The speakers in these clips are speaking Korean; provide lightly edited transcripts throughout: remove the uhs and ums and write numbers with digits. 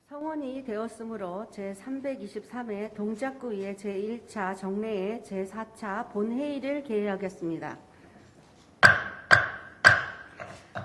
성원이 되었으므로 제323회 동작구의 제1차 정례의 제4차 본회의를 개회하겠습니다.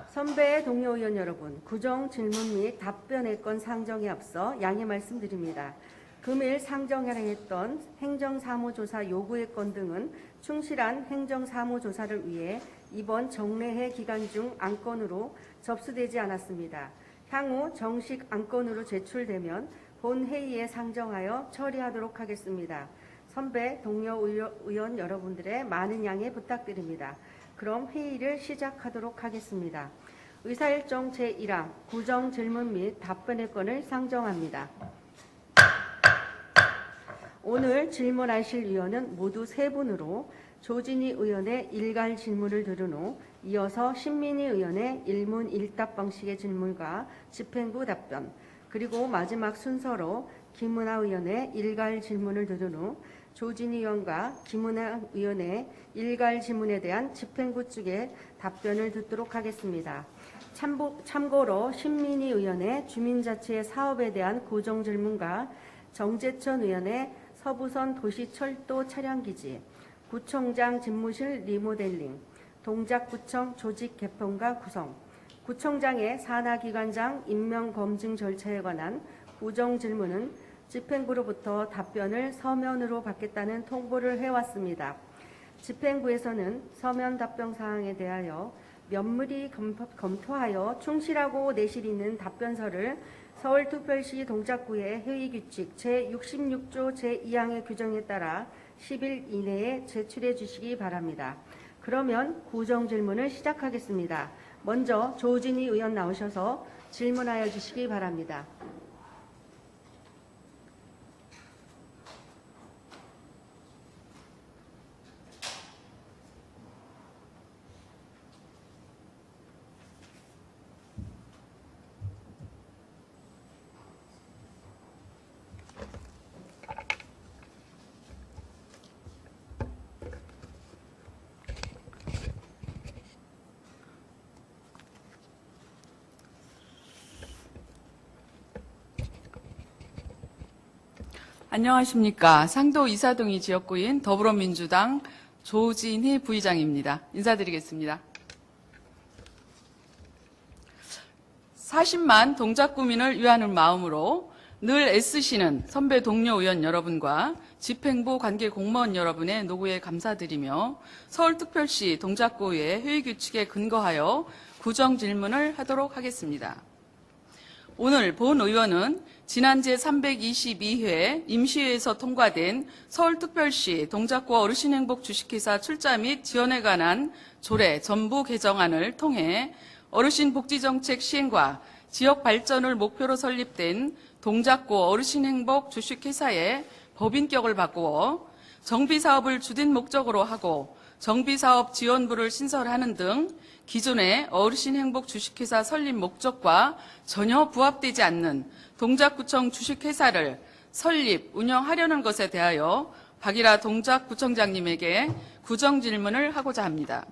선배 동료 의원 여러분, 구정 질문 및 답변의 건 상정에 앞서 양해 말씀드립니다. 금일 상정하려 했던 행정사무조사 요구의 건 등은 충실한 행정사무조사를 위해 이번 정례회 기간 중 안건으로 접수되지 않았습니다. 향후 정식 안건으로 제출되면 본회의에 상정하여 처리하도록 하겠습니다. 선배 동료 의원 여러분들의 많은 양해 부탁드립니다. 그럼 회의를 시작하도록 하겠습니다. 의사일정 제1항 구정 질문 및 답변의 건을 상정합니다. 오늘 질문하실 위원은 모두 3분으로 조진희 의원의 일괄 질문을 들은 후 이어서 신민희 의원의 일문일답 방식의 질문과 집행부 답변, 그리고 마지막 순서로 김은하 의원의 일괄 질문을 들은 후 조진희 의원과 김은하 의원의 일괄 질문에 대한 집행부 측의 답변을 듣도록 하겠습니다. 참고로 신민희 의원의 주민자치 사업에 대한 고정 질문과 정재천 의원의 서부선 도시철도 차량기지, 구청장 집무실 리모델링, 동작구청 조직 개편과 구성, 구청장의 산하기관장 임명검증 절차에 관한 구정 질문은 집행부로부터 답변을 서면으로 받겠다는 통보를 해왔습니다. 집행부에서는 서면 답변 사항에 대하여 면밀히 검토하여 충실하고 내실 있는 답변서를 서울특별시 동작구의 회의규칙 제66조 제2항의 규정에 따라 10일 이내에 제출해 주시기 바랍니다. 그러면 구정 질문을 시작하겠습니다. 먼저 조진희 의원 나오셔서 질문하여 주시기 바랍니다. 안녕하십니까. 상도 이사동이 지역구인 더불어민주당 조진희 부의장입니다. 인사드리겠습니다. 40만 동작구민을 위하는 마음으로 늘 애쓰시는 선배 동료 의원 여러분과 집행부 관계 공무원 여러분의 노고에 감사드리며 서울특별시 동작구의 회의규칙에 근거하여 구정 질문을 하도록 하겠습니다. 오늘 본 의원은 지난 제322회 임시회에서 통과된 서울특별시 동작구 어르신행복 주식회사 출자 및 지원에 관한 조례 전부 개정안을 통해 어르신복지정책 시행과 지역 발전을 목표로 설립된 동작구 어르신행복 주식회사의 법인격을 바꾸어 정비사업을 주된 목적으로 하고 정비사업 지원부를 신설하는 등 기존의 어르신행복 주식회사 설립 목적과 전혀 부합되지 않는 동작구청 주식회사를 설립, 운영하려는 것에 대하여 박일하 동작구청장님에게 구정 질문을 하고자 합니다.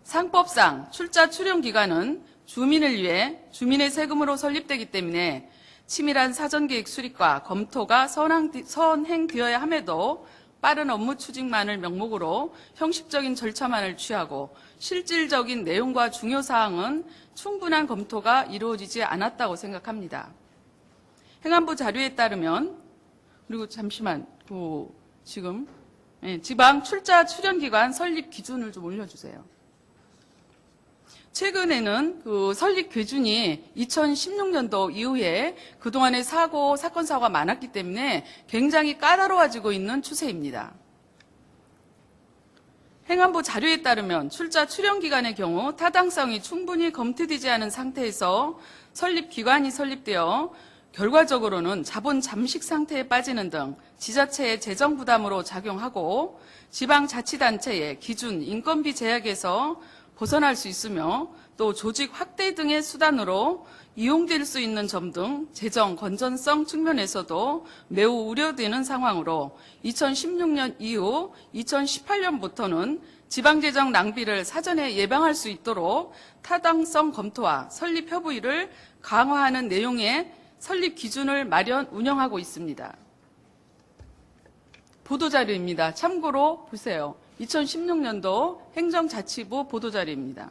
상법상 출자 출연기관은 주민을 위해 주민의 세금으로 설립되기 때문에 치밀한 사전계획 수립과 검토가 선행되어야 함에도 빠른 업무 추진만을 명목으로 형식적인 절차만을 취하고 실질적인 내용과 중요사항은 충분한 검토가 이루어지지 않았다고 생각합니다. 행안부 자료에 따르면, 그리고 잠시만, 지금 지방 출자 출연기관 설립 기준을 좀 올려주세요. 최근에는 설립 기준이 2016년도 이후에 그동안의 사건, 사고가 많았기 때문에 굉장히 까다로워지고 있는 추세입니다. 행안부 자료에 따르면 출자 출연기관의 경우 타당성이 충분히 검토되지 않은 상태에서 설립기관이 설립되어 결과적으로는 자본 잠식 상태에 빠지는 등 지자체의 재정 부담으로 작용하고 지방자치단체의 기준 인건비 제약에서 벗어날 수 있으며 또 조직 확대 등의 수단으로 이용될 수 있는 점 등 재정 건전성 측면에서도 매우 우려되는 상황으로 2016년 이후 2018년부터는 지방재정 낭비를 사전에 예방할 수 있도록 타당성 검토와 설립 협의를 강화하는 내용의 설립 기준을 운영하고 있습니다. 보도자료입니다. 참고로 보세요. 2016년도 행정자치부 보도자료입니다.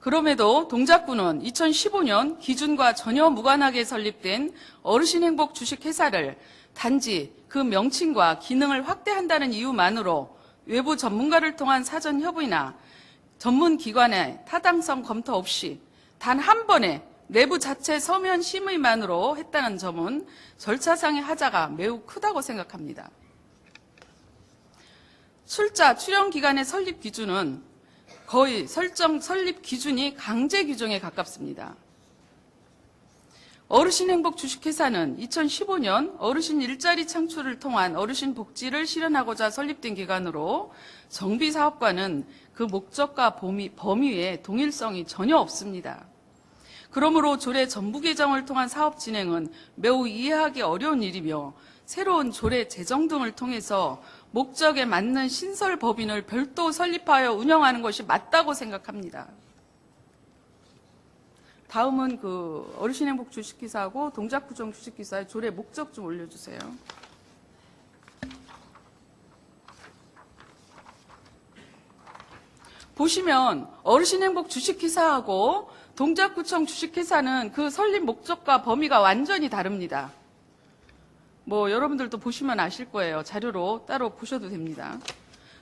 그럼에도 동작구는 2015년 기준과 전혀 무관하게 설립된 어르신행복 주식회사를 단지 그 명칭과 기능을 확대한다는 이유만으로 외부 전문가를 통한 사전 협의나 전문기관의 타당성 검토 없이 단 한 번의 내부 자체 서면 심의만으로 했다는 점은 절차상의 하자가 매우 크다고 생각합니다. 출연기관의 설립 기준은 거의 설립 기준이 강제 규정에 가깝습니다. 어르신행복 주식회사는 2015년 어르신 일자리 창출을 통한 어르신 복지를 실현하고자 설립된 기관으로 정비사업과는 그 목적과 범위에 동일성이 전혀 없습니다. 그러므로 조례 전부 개정을 통한 사업 진행은 매우 이해하기 어려운 일이며 새로운 조례 제정 등을 통해서 목적에 맞는 신설 법인을 별도 설립하여 운영하는 것이 맞다고 생각합니다. 다음은 그 어르신행복 주식회사하고 동작구청 주식회사의 조례 목적 좀 올려주세요. 보시면 어르신행복 주식회사하고 동작구청 주식회사는 그 설립 목적과 범위가 완전히 다릅니다. 여러분들도 보시면 아실 거예요. 자료로 따로 보셔도 됩니다.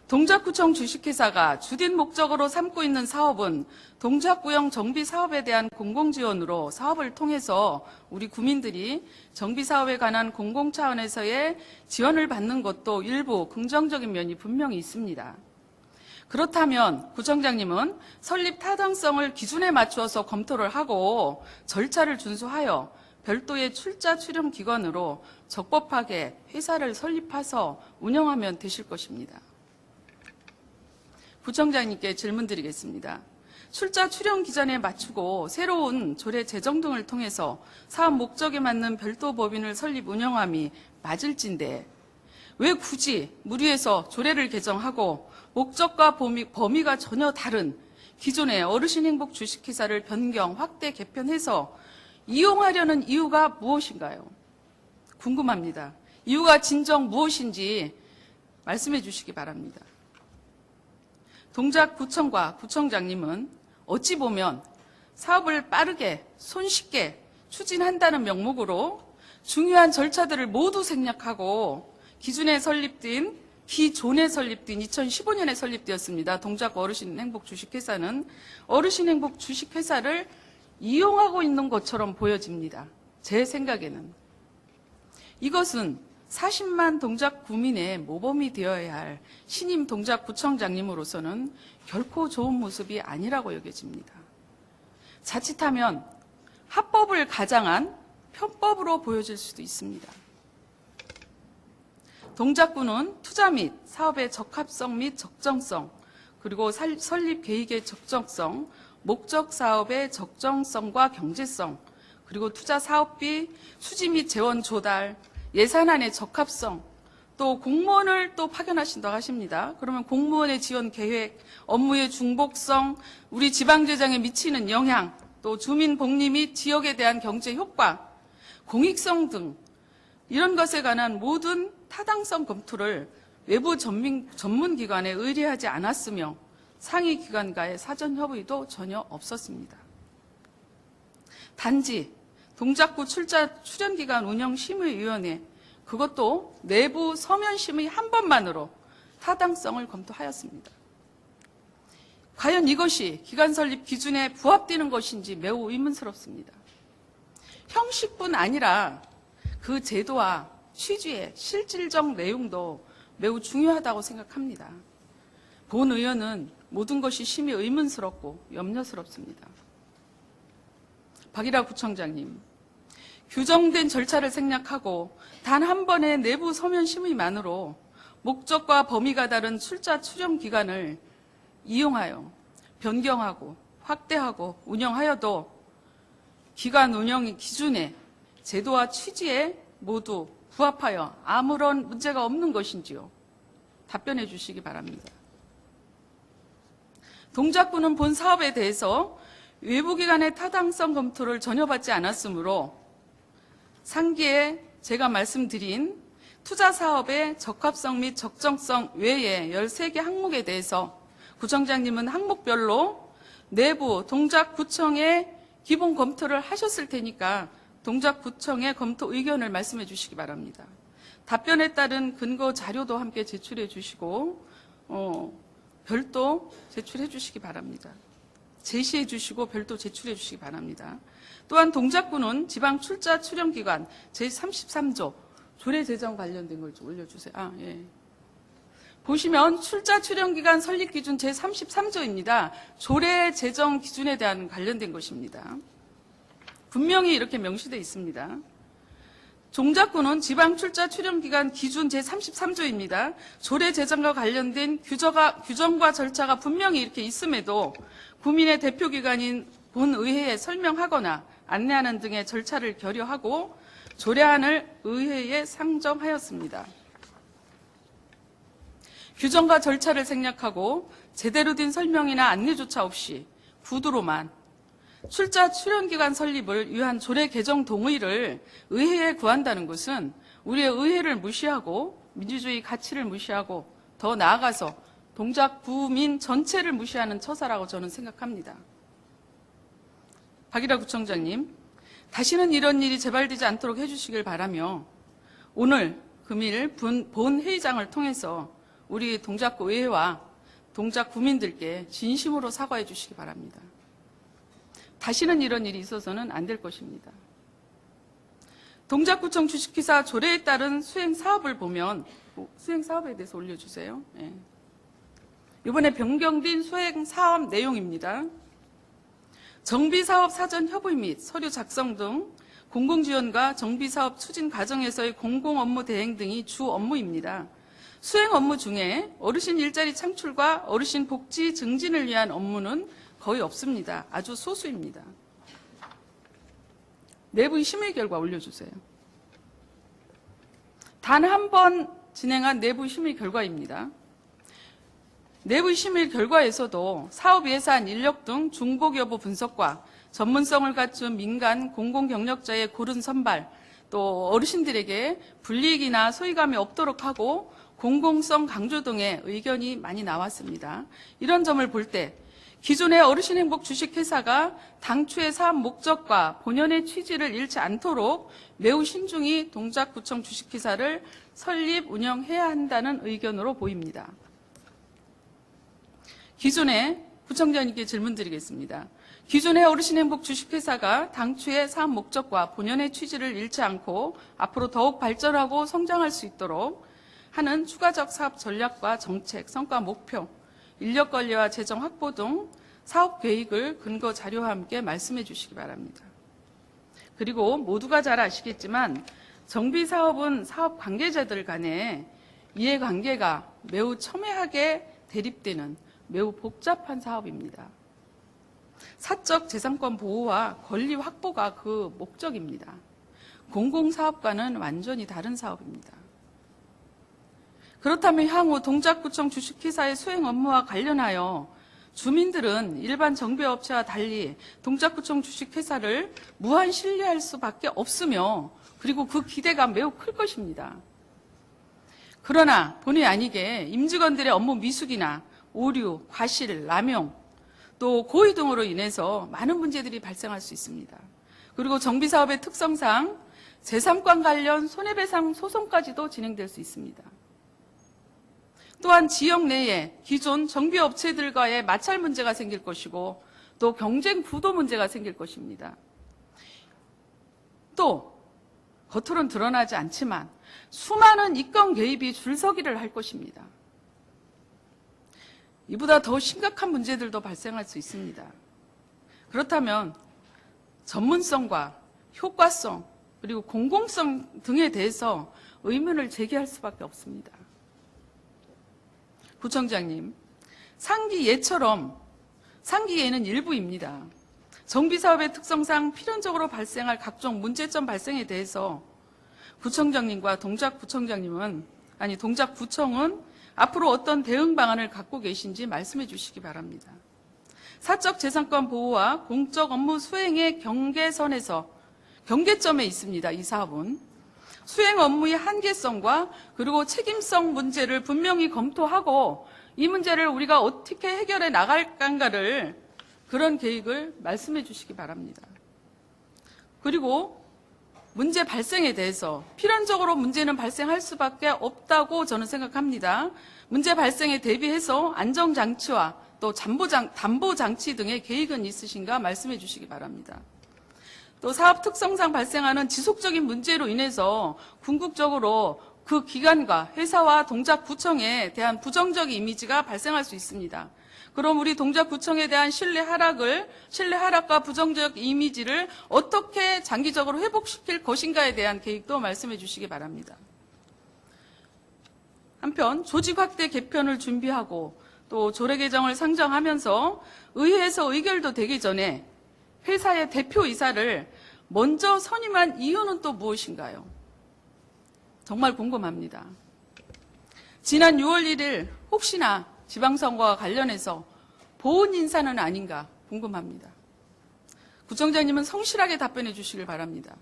동작구청 주식회사가 주된 목적으로 삼고 있는 사업은 동작구형 정비사업에 대한 공공지원으로 사업을 통해서 우리 구민들이 정비사업에 관한 공공 차원에서의 지원을 받는 것도 일부 긍정적인 면이 분명히 있습니다. 그렇다면 구청장님은 설립 타당성을 기준에 맞추어서 검토를 하고 절차를 준수하여 별도의 출연 기관으로 적법하게 회사를 설립해서 운영하면 되실 것입니다. 구청장님께 질문 드리겠습니다. 출연 기준에 맞추고 새로운 조례 제정 등을 통해서 사업 목적에 맞는 별도 법인을 설립 운영함이 맞을진데 왜 굳이 무리해서 조례를 개정하고 목적과 범위가 전혀 다른 기존의 어르신행복 주식회사를 변경, 확대, 개편해서 이용하려는 이유가 무엇인가요? 궁금합니다. 이유가 진정 무엇인지 말씀해 주시기 바랍니다. 동작구청과 구청장님은 어찌 보면 사업을 빠르게 손쉽게 추진한다는 명목으로 중요한 절차들을 모두 생략하고 기존에 설립된 2015년에 설립되었습니다. 동작구 어르신행복 주식회사는 어르신행복 주식회사를 이용하고 있는 것처럼 보여집니다. 제 생각에는. 이것은 40만 동작 구민의 모범이 되어야 할 신임 동작구청장님으로서는 결코 좋은 모습이 아니라고 여겨집니다. 자칫하면 합법을 가장한 편법으로 보여질 수도 있습니다. 동작구는 투자 및 사업의 적합성 및 적정성, 그리고 설립 계획의 적정성, 목적 사업의 적정성과 경제성, 그리고 투자 사업비, 수지 및 재원 조달, 예산안의 적합성, 또 공무원을 또 파견하신다고 하십니다. 그러면 공무원의 지원 계획, 업무의 중복성, 우리 지방재정에 미치는 영향, 또 주민 복리 및 지역에 대한 경제 효과, 공익성 등 이런 것에 관한 모든 타당성 검토를 외부 전문기관에 의뢰하지 않았으며 상위 기관과의 사전 협의도 전혀 없었습니다. 단지 동작구 출연기관 운영심의위원회, 그것도 내부 서면 심의 한 번만으로 타당성을 검토하였습니다. 과연 이것이 기관 설립 기준에 부합되는 것인지 매우 의문스럽습니다. 형식뿐 아니라 그 제도와 취지의 실질적 내용도 매우 중요하다고 생각합니다. 본 의원은 모든 것이 심히 의문스럽고 염려스럽습니다. 박일하 구청장님, 규정된 절차를 생략하고 단 한 번의 내부 서면 심의만으로 목적과 범위가 다른 출연 기관을 이용하여 변경하고 확대하고 운영하여도 기관 운영 기준에 제도와 취지에 모두 부합하여 아무런 문제가 없는 것인지요? 답변해 주시기 바랍니다. 동작구는 본 사업에 대해서 외부기관의 타당성 검토를 전혀 받지 않았으므로 상기에 제가 말씀드린 투자 사업의 적합성 및 적정성 외에 13개 항목에 대해서 구청장님은 항목별로 내부 동작구청에 기본 검토를 하셨을 테니까 동작구청의 검토 의견을 말씀해 주시기 바랍니다. 답변에 따른 근거 자료도 함께 제출해 주시고 별도 제출해 주시기 바랍니다. 제시해 주시고 별도 제출해 주시기 바랍니다. 또한 동작구는 지방 출자 출연기관 제33조 조례 제정 관련된 걸 좀 올려주세요. 예. 보시면 출자 출연기관 설립 기준 제33조입니다. 조례 제정 기준에 대한 관련된 것입니다. 분명히 이렇게 명시되어 있습니다. 동작구는 지방 출자 출연기관 기준 제33조입니다. 조례 제정과 관련된 규정과 절차가 분명히 이렇게 있음에도 구민의 대표기관인 본의회에 설명하거나 안내하는 등의 절차를 결여하고 조례안을 의회에 상정하였습니다. 규정과 절차를 생략하고 제대로 된 설명이나 안내조차 없이 구두로만 출자 출연기관 설립을 위한 조례 개정 동의를 의회에 구한다는 것은 우리의 의회를 무시하고 민주주의 가치를 무시하고 더 나아가서 동작구민 전체를 무시하는 처사라고 저는 생각합니다. 박일하 구청장님, 다시는 이런 일이 재발되지 않도록 해주시길 바라며 오늘 금일 본회의장을 통해서 우리 동작구 의회와 동작구민들께 진심으로 사과해 주시기 바랍니다. 다시는 이런 일이 있어서는 안 될 것입니다. 동작구청 주식회사 조례에 따른 수행사업을 보면 수행사업에 대해서 올려주세요. 예. 이번에 변경된 수행사업 내용입니다. 정비사업 사전 협의 및 서류 작성 등 공공지원과 정비사업 추진 과정에서의 공공업무 대행 등이 주 업무입니다. 수행 업무 중에 어르신 일자리 창출과 어르신 복지 증진을 위한 업무는 거의 없습니다. 아주 소수입니다. 내부 심의 결과 올려주세요. 단 한 번 진행한 내부 심의 결과입니다. 내부 심의 결과에서도 사업 예산, 인력 등 중복 여부 분석과 전문성을 갖춘 민간 공공경력자의 고른 선발, 또 어르신들에게 불이익이나 소외감이 없도록 하고 공공성 강조 등의 의견이 많이 나왔습니다. 이런 점을 볼 때 기존의 어르신행복 주식회사가 당초의 사업 목적과 본연의 취지를 잃지 않도록 매우 신중히 동작구청 주식회사를 설립, 운영해야 한다는 의견으로 보입니다. 기존의 구청장님께 질문드리겠습니다. 기존의 어르신행복 주식회사가 당초의 사업 목적과 본연의 취지를 잃지 않고 앞으로 더욱 발전하고 성장할 수 있도록 하는 추가적 사업 전략과 정책, 성과 목표, 인력 관리와 재정 확보 등 사업 계획을 근거 자료와 함께 말씀해 주시기 바랍니다. 그리고 모두가 잘 아시겠지만 정비 사업은 사업 관계자들 간의 이해관계가 매우 첨예하게 대립되는 매우 복잡한 사업입니다. 사적 재산권 보호와 권리 확보가 그 목적입니다. 공공사업과는 완전히 다른 사업입니다. 그렇다면 향후 동작구청 주식회사의 수행 업무와 관련하여 주민들은 일반 정비업체와 달리 동작구청 주식회사를 무한 신뢰할 수밖에 없으며 그리고 그 기대가 매우 클 것입니다. 그러나 본의 아니게 임직원들의 업무 미숙이나 오류, 과실, 남용, 또 고의 등으로 인해서 많은 문제들이 발생할 수 있습니다. 그리고 정비사업의 특성상 제3권 관련 손해배상 소송까지도 진행될 수 있습니다. 또한 지역 내에 기존 정비업체들과의 마찰 문제가 생길 것이고 또 경쟁 구도 문제가 생길 것입니다. 또 겉으로는 드러나지 않지만 수많은 입건 개입이 줄서기를 할 것입니다. 이보다 더 심각한 문제들도 발생할 수 있습니다. 그렇다면 전문성과 효과성 그리고 공공성 등에 대해서 의문을 제기할 수밖에 없습니다. 구청장님, 상기예처럼 상기예는 일부입니다. 정비사업의 특성상 필연적으로 발생할 각종 문제점 발생에 대해서 구청장님과 동작구청은 앞으로 어떤 대응 방안을 갖고 계신지 말씀해 주시기 바랍니다. 사적 재산권 보호와 공적 업무 수행의 경계점에 있습니다. 이 사업은. 수행 업무의 한계성과 그리고 책임성 문제를 분명히 검토하고 이 문제를 우리가 어떻게 해결해 나갈 건가를 그런 계획을 말씀해 주시기 바랍니다. 그리고 문제 발생에 대해서 필연적으로 문제는 발생할 수밖에 없다고 저는 생각합니다. 문제 발생에 대비해서 안정장치와 또 담보장치 등의 계획은 있으신가 말씀해 주시기 바랍니다. 또 사업 특성상 발생하는 지속적인 문제로 인해서 궁극적으로 그 기관과 회사와 동작구청에 대한 부정적 이미지가 발생할 수 있습니다. 그럼 우리 동작구청에 대한 신뢰 하락과 부정적 이미지를 어떻게 장기적으로 회복시킬 것인가에 대한 계획도 말씀해 주시기 바랍니다. 한편 조직 확대 개편을 준비하고 또 조례 개정을 상정하면서 의회에서 의결도 되기 전에 회사의 대표이사를 먼저 선임한 이유는 또 무엇인가요? 정말 궁금합니다. 지난 6월 1일 혹시나 지방선거와 관련해서 보훈 인사는 아닌가 궁금합니다. 구청장님은 성실하게 답변해 주시길 바랍니다.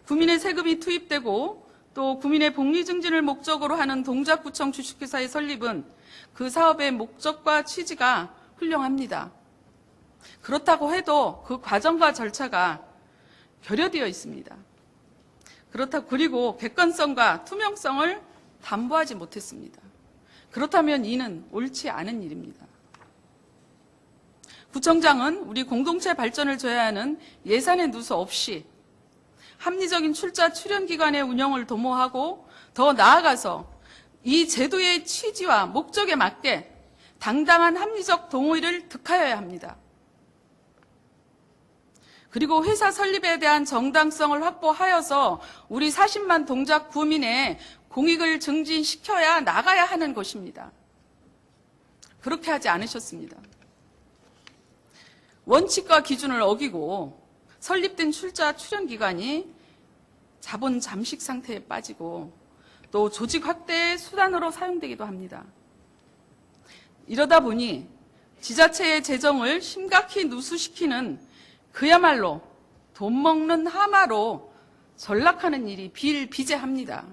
국민의 세금이 투입되고 또 국민의 복리 증진을 목적으로 하는 동작구청 주식회사의 설립은 그 사업의 목적과 취지가 훌륭합니다. 그렇다고 해도 그 과정과 절차가 결여되어 있습니다. 그리고 객관성과 투명성을 담보하지 못했습니다. 그렇다면 이는 옳지 않은 일입니다. 구청장은 우리 공동체 발전을 줘야 하는 예산의 누수 없이 합리적인 출자 출연기관의 운영을 도모하고 더 나아가서 이 제도의 취지와 목적에 맞게 당당한 합리적 동의를 득하여야 합니다. 그리고 회사 설립에 대한 정당성을 확보하여서 우리 40만 동작 구민의 공익을 증진시켜야 나가야 하는 것입니다. 그렇게 하지 않으셨습니다. 원칙과 기준을 어기고 설립된 출자 출연기관이 자본 잠식 상태에 빠지고 또 조직 확대의 수단으로 사용되기도 합니다. 이러다 보니 지자체의 재정을 심각히 누수시키는 그야말로 돈 먹는 하마로 전락하는 일이 비일비재합니다.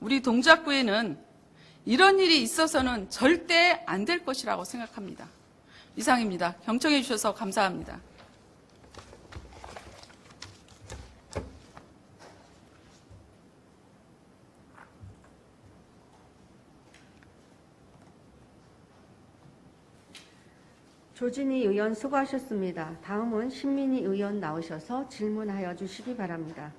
우리 동작구에는 이런 일이 있어서는 절대 안 될 것이라고 생각합니다. 이상입니다. 경청해 주셔서 감사합니다. 조진희 의원 수고하셨습니다. 다음은 신민희 의원 나오셔서 질문하여 주시기 바랍니다.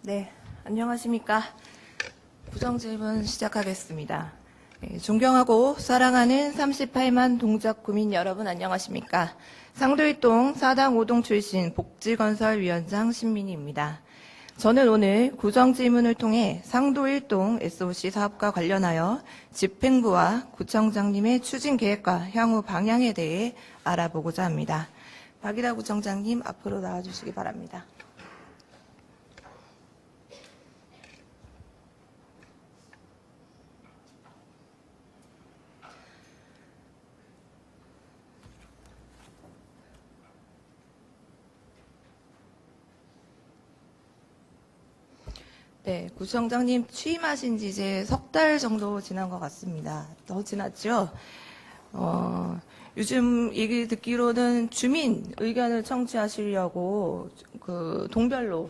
네, 안녕하십니까. 부정질문 시작하겠습니다. 존경하고 사랑하는 38만 동작구민 여러분 안녕하십니까. 상도일동 4당 5동 출신 복지건설위원장 신민희입니다. 저는 오늘 구정질문을 통해 상도일동 SOC 사업과 관련하여 집행부와 구청장님의 추진 계획과 향후 방향에 대해 알아보고자 합니다. 박일하 구청장님 앞으로 나와주시기 바랍니다. 네, 구청장님 취임하신 지 이제 석 달 정도 지난 것 같습니다. 더 지났죠? 요즘 얘기 듣기로는 주민 의견을 청취하시려고 그 동별로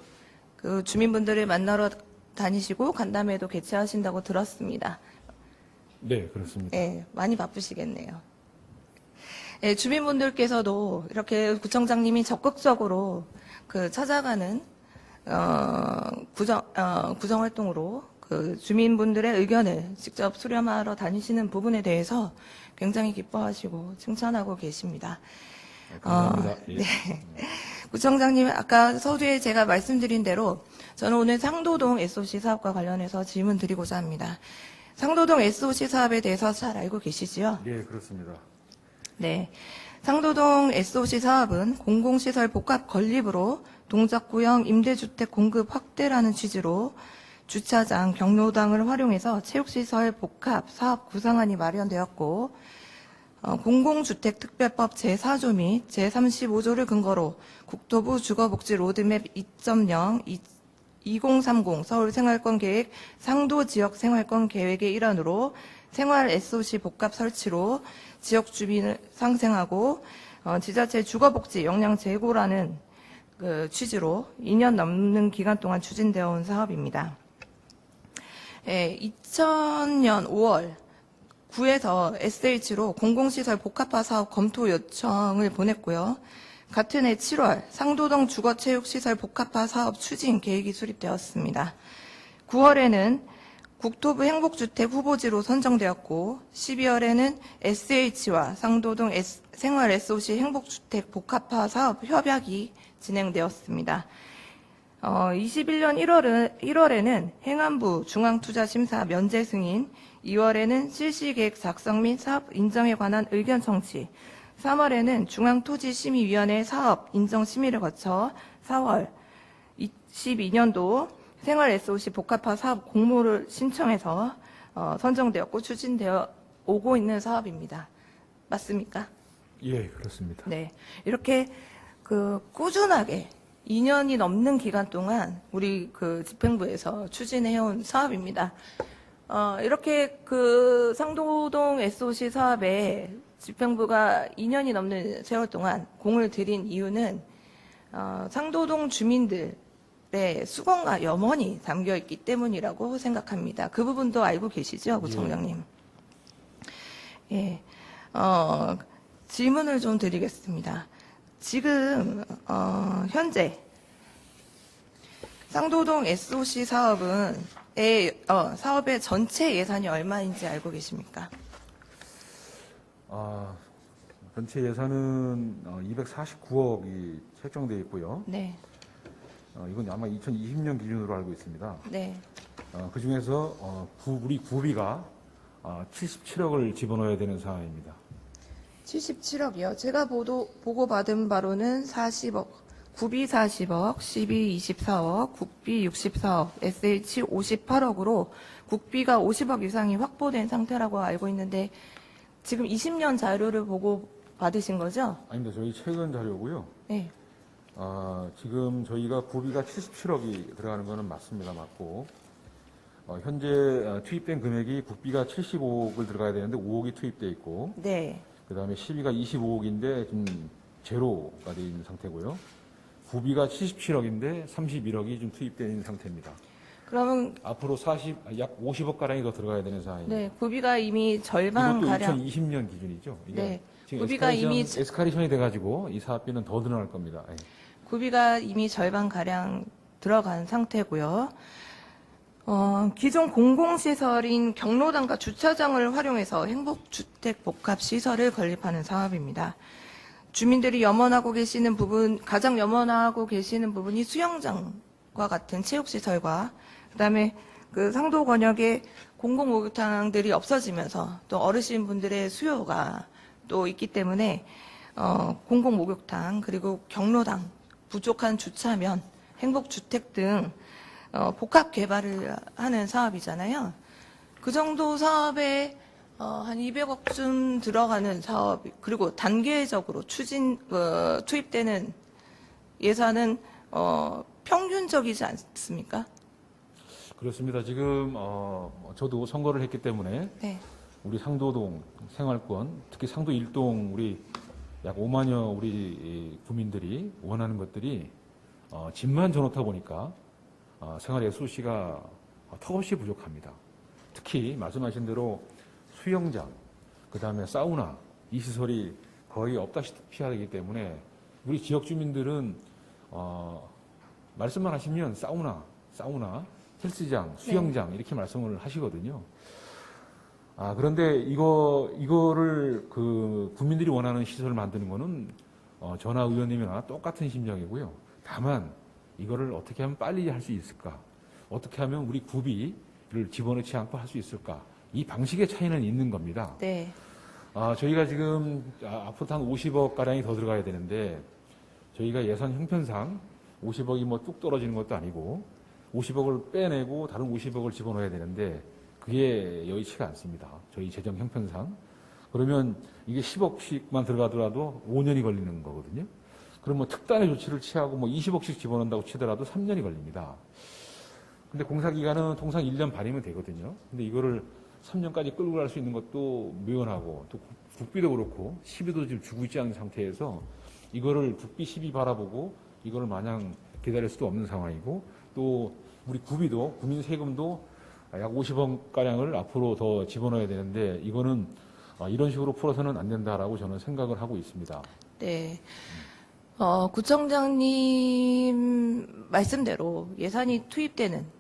그 주민분들을 만나러 다니시고 간담회도 개최하신다고 들었습니다. 네, 그렇습니다. 네, 많이 바쁘시겠네요. 네, 주민분들께서도 이렇게 구청장님이 적극적으로 그 찾아가는 구정 활동으로 그 주민분들의 의견을 직접 수렴하러 다니시는 부분에 대해서 굉장히 기뻐하시고 칭찬하고 계십니다. 감사합니다. 예. 네. 구청장님, 아까 서두에 제가 말씀드린 대로 저는 오늘 상도동 SOC 사업과 관련해서 질문 드리고자 합니다. 상도동 SOC 사업에 대해서 잘 알고 계시지요? 네, 그렇습니다. 네. 상도동 SOC 사업은 공공시설 복합 건립으로 동작구형 임대주택 공급 확대라는 취지로 주차장, 경로당을 활용해서 체육시설 복합 사업 구상안이 마련되었고 공공주택특별법 제4조 및 제35조를 근거로 국토부 주거복지 로드맵 2.0 2030 서울생활권계획 상도지역생활권계획의 일환으로 생활 SOC 복합 설치로 지역 주민을 상생하고 지자체 주거복지 역량 제고라는 그 취지로 2년 넘는 기간 동안 추진되어 온 사업입니다. 2000년 5월 구에서 SH로 공공시설 복합화 사업 검토 요청을 보냈고요. 같은 해 7월 상도동 주거체육시설 복합화 사업 추진 계획이 수립되었습니다. 9월에는 국토부 행복주택 후보지로 선정되었고 12월에는 SH와 상도동 생활 SOC 행복주택 복합화 사업 협약이 진행되었습니다. 21년 1월에는 행안부 중앙투자심사 면제 승인, 2월에는 실시계획 작성 및 사업 인정에 관한 의견 청취, 3월에는 중앙토지심의위원회 사업 인정 심의를 거쳐 4월 22년도 생활 SOC 복합화 사업 공모를 신청해서 선정되었고 추진되어 오고 있는 사업입니다. 맞습니까? 예, 그렇습니다. 네. 이렇게 꾸준하게 2년이 넘는 기간 동안 우리 집행부에서 추진해온 사업입니다. 이렇게 상도동 SOC 사업에 집행부가 2년이 넘는 세월 동안 공을 들인 이유는 상도동 주민들의 수고와 염원이 담겨 있기 때문이라고 생각합니다. 그 부분도 알고 계시죠, 구청장님? 예. 질문을 좀 드리겠습니다. 지금 현재 상도동 SOC 사업의 전체 예산이 얼마인지 알고 계십니까? 전체 예산은 249억이 책정되어 있고요. 네. 이건 아마 2020년 기준으로 알고 있습니다. 네. 그 중에서 우리 구비가 77억을 집어넣어야 되는 상황입니다. 77억이요. 제가 보고받은 바로는 40억, 구비 40억, 시비 24억, 국비 64억, SH 58억으로 국비가 50억 이상이 확보된 상태라고 알고 있는데 지금 20년 자료를 보고 받으신 거죠? 아닙니다. 저희 최근 자료고요. 네. 지금 저희가 구비가 77억이 들어가는 것은 맞습니다. 맞고 현재 투입된 금액이 국비가 75억을 들어가야 되는데 5억이 투입되어 있고 네. 그다음에 시비가 25억인데 지금 제로가 되어 있는 상태고요. 구비가 77억인데 31억이 좀 투입되어 있는 상태입니다. 그러면 앞으로 약 50억 가량이 더 들어가야 되는 상황입니다. 네, 구비가 이미 절반 이것도 가량 2020년 기준이죠. 이게 네. 지금 구비가 이미 에스컬레이션이 돼가지고 이 사업비는 더 늘어날 겁니다. 예. 구비가 이미 절반 가량 들어간 상태고요. 기존 공공시설인 경로당과 주차장을 활용해서 행복주택 복합시설을 건립하는 사업입니다. 주민들이 염원하고 계시는 부분, 가장 염원하고 계시는 부분이 수영장과 같은 체육시설과 그다음에 상도 권역의 공공목욕탕들이 없어지면서 또 어르신분들의 수요가 또 있기 때문에 공공목욕탕 그리고 경로당, 부족한 주차면, 행복주택 등 복합 개발을 하는 사업이잖아요. 그 정도 사업에 한 200억쯤 들어가는 사업, 그리고 단계적으로 투입되는 예산은 평균적이지 않습니까? 그렇습니다. 지금 저도 선거를 했기 때문에 네. 우리 상도동 생활권, 특히 상도 1동 우리 약 5만여 우리 국민들이 원하는 것들이 집만 져놓다 보니까 생활 SOC가 턱없이 부족합니다. 특히 말씀하신 대로 수영장, 그다음에 사우나 이 시설이 거의 없다시피 하기 때문에 우리 지역 주민들은 말씀만 하시면 사우나 헬스장, 수영장 이렇게 말씀을 하시거든요. 그런데 이거를 그 국민들이 원하는 시설을 만드는 거는 저나 의원님이나 똑같은 심정이고요. 다만 이거를 어떻게 하면 빨리 할 수 있을까? 어떻게 하면 우리 구비를 집어넣지 않고 할 수 있을까? 이 방식의 차이는 있는 겁니다. 네. 저희가 지금 앞으로 한 50억 가량이 더 들어가야 되는데 저희가 예산 형편상 50억이 뭐 뚝 떨어지는 것도 아니고 50억을 빼내고 다른 50억을 집어넣어야 되는데 그게 여의치가 않습니다. 저희 재정 형편상. 그러면 이게 10억씩만 들어가더라도 5년이 걸리는 거거든요. 그럼 뭐 특단의 조치를 취하고 뭐 20억씩 집어넣는다고 치더라도 3년이 걸립니다. 근데 공사 기간은 통상 1년 반이면 되거든요. 근데 이거를 3년까지 끌고 갈 수 있는 것도 묘연하고 또 국비도 그렇고 시비도 지금 주고 있지 않은 상태에서 이거를 국비 시비 바라보고 이거를 마냥 기다릴 수도 없는 상황이고 또 우리 구비도 국민 세금도 약 50억 가량을 앞으로 더 집어넣어야 되는데 이거는 이런 식으로 풀어서는 안 된다라고 저는 생각을 하고 있습니다. 네. 구청장님 말씀대로 예산이 투입되는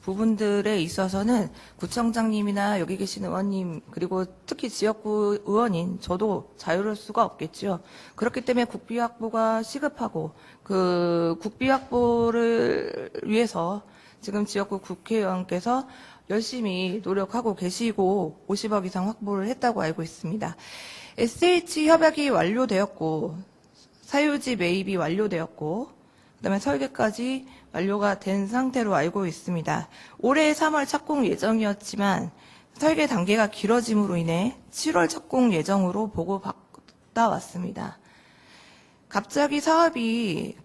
부분들에 있어서는 구청장님이나 여기 계신 의원님 그리고 특히 지역구 의원인 저도 자유로울 수가 없겠죠. 그렇기 때문에 국비 확보가 시급하고 그 국비 확보를 위해서 지금 지역구 국회의원께서 열심히 노력하고 계시고 50억 이상 확보를 했다고 알고 있습니다. SH 협약이 완료되었고 사유지 매입이 완료되었고 그다음에 설계까지 완료가 된 상태로 알고 있습니다. 올해 3월 착공 예정이었지만 설계 단계가 길어짐으로 인해 7월 착공 예정으로 보고받아 왔습니다. 갑자기 사업이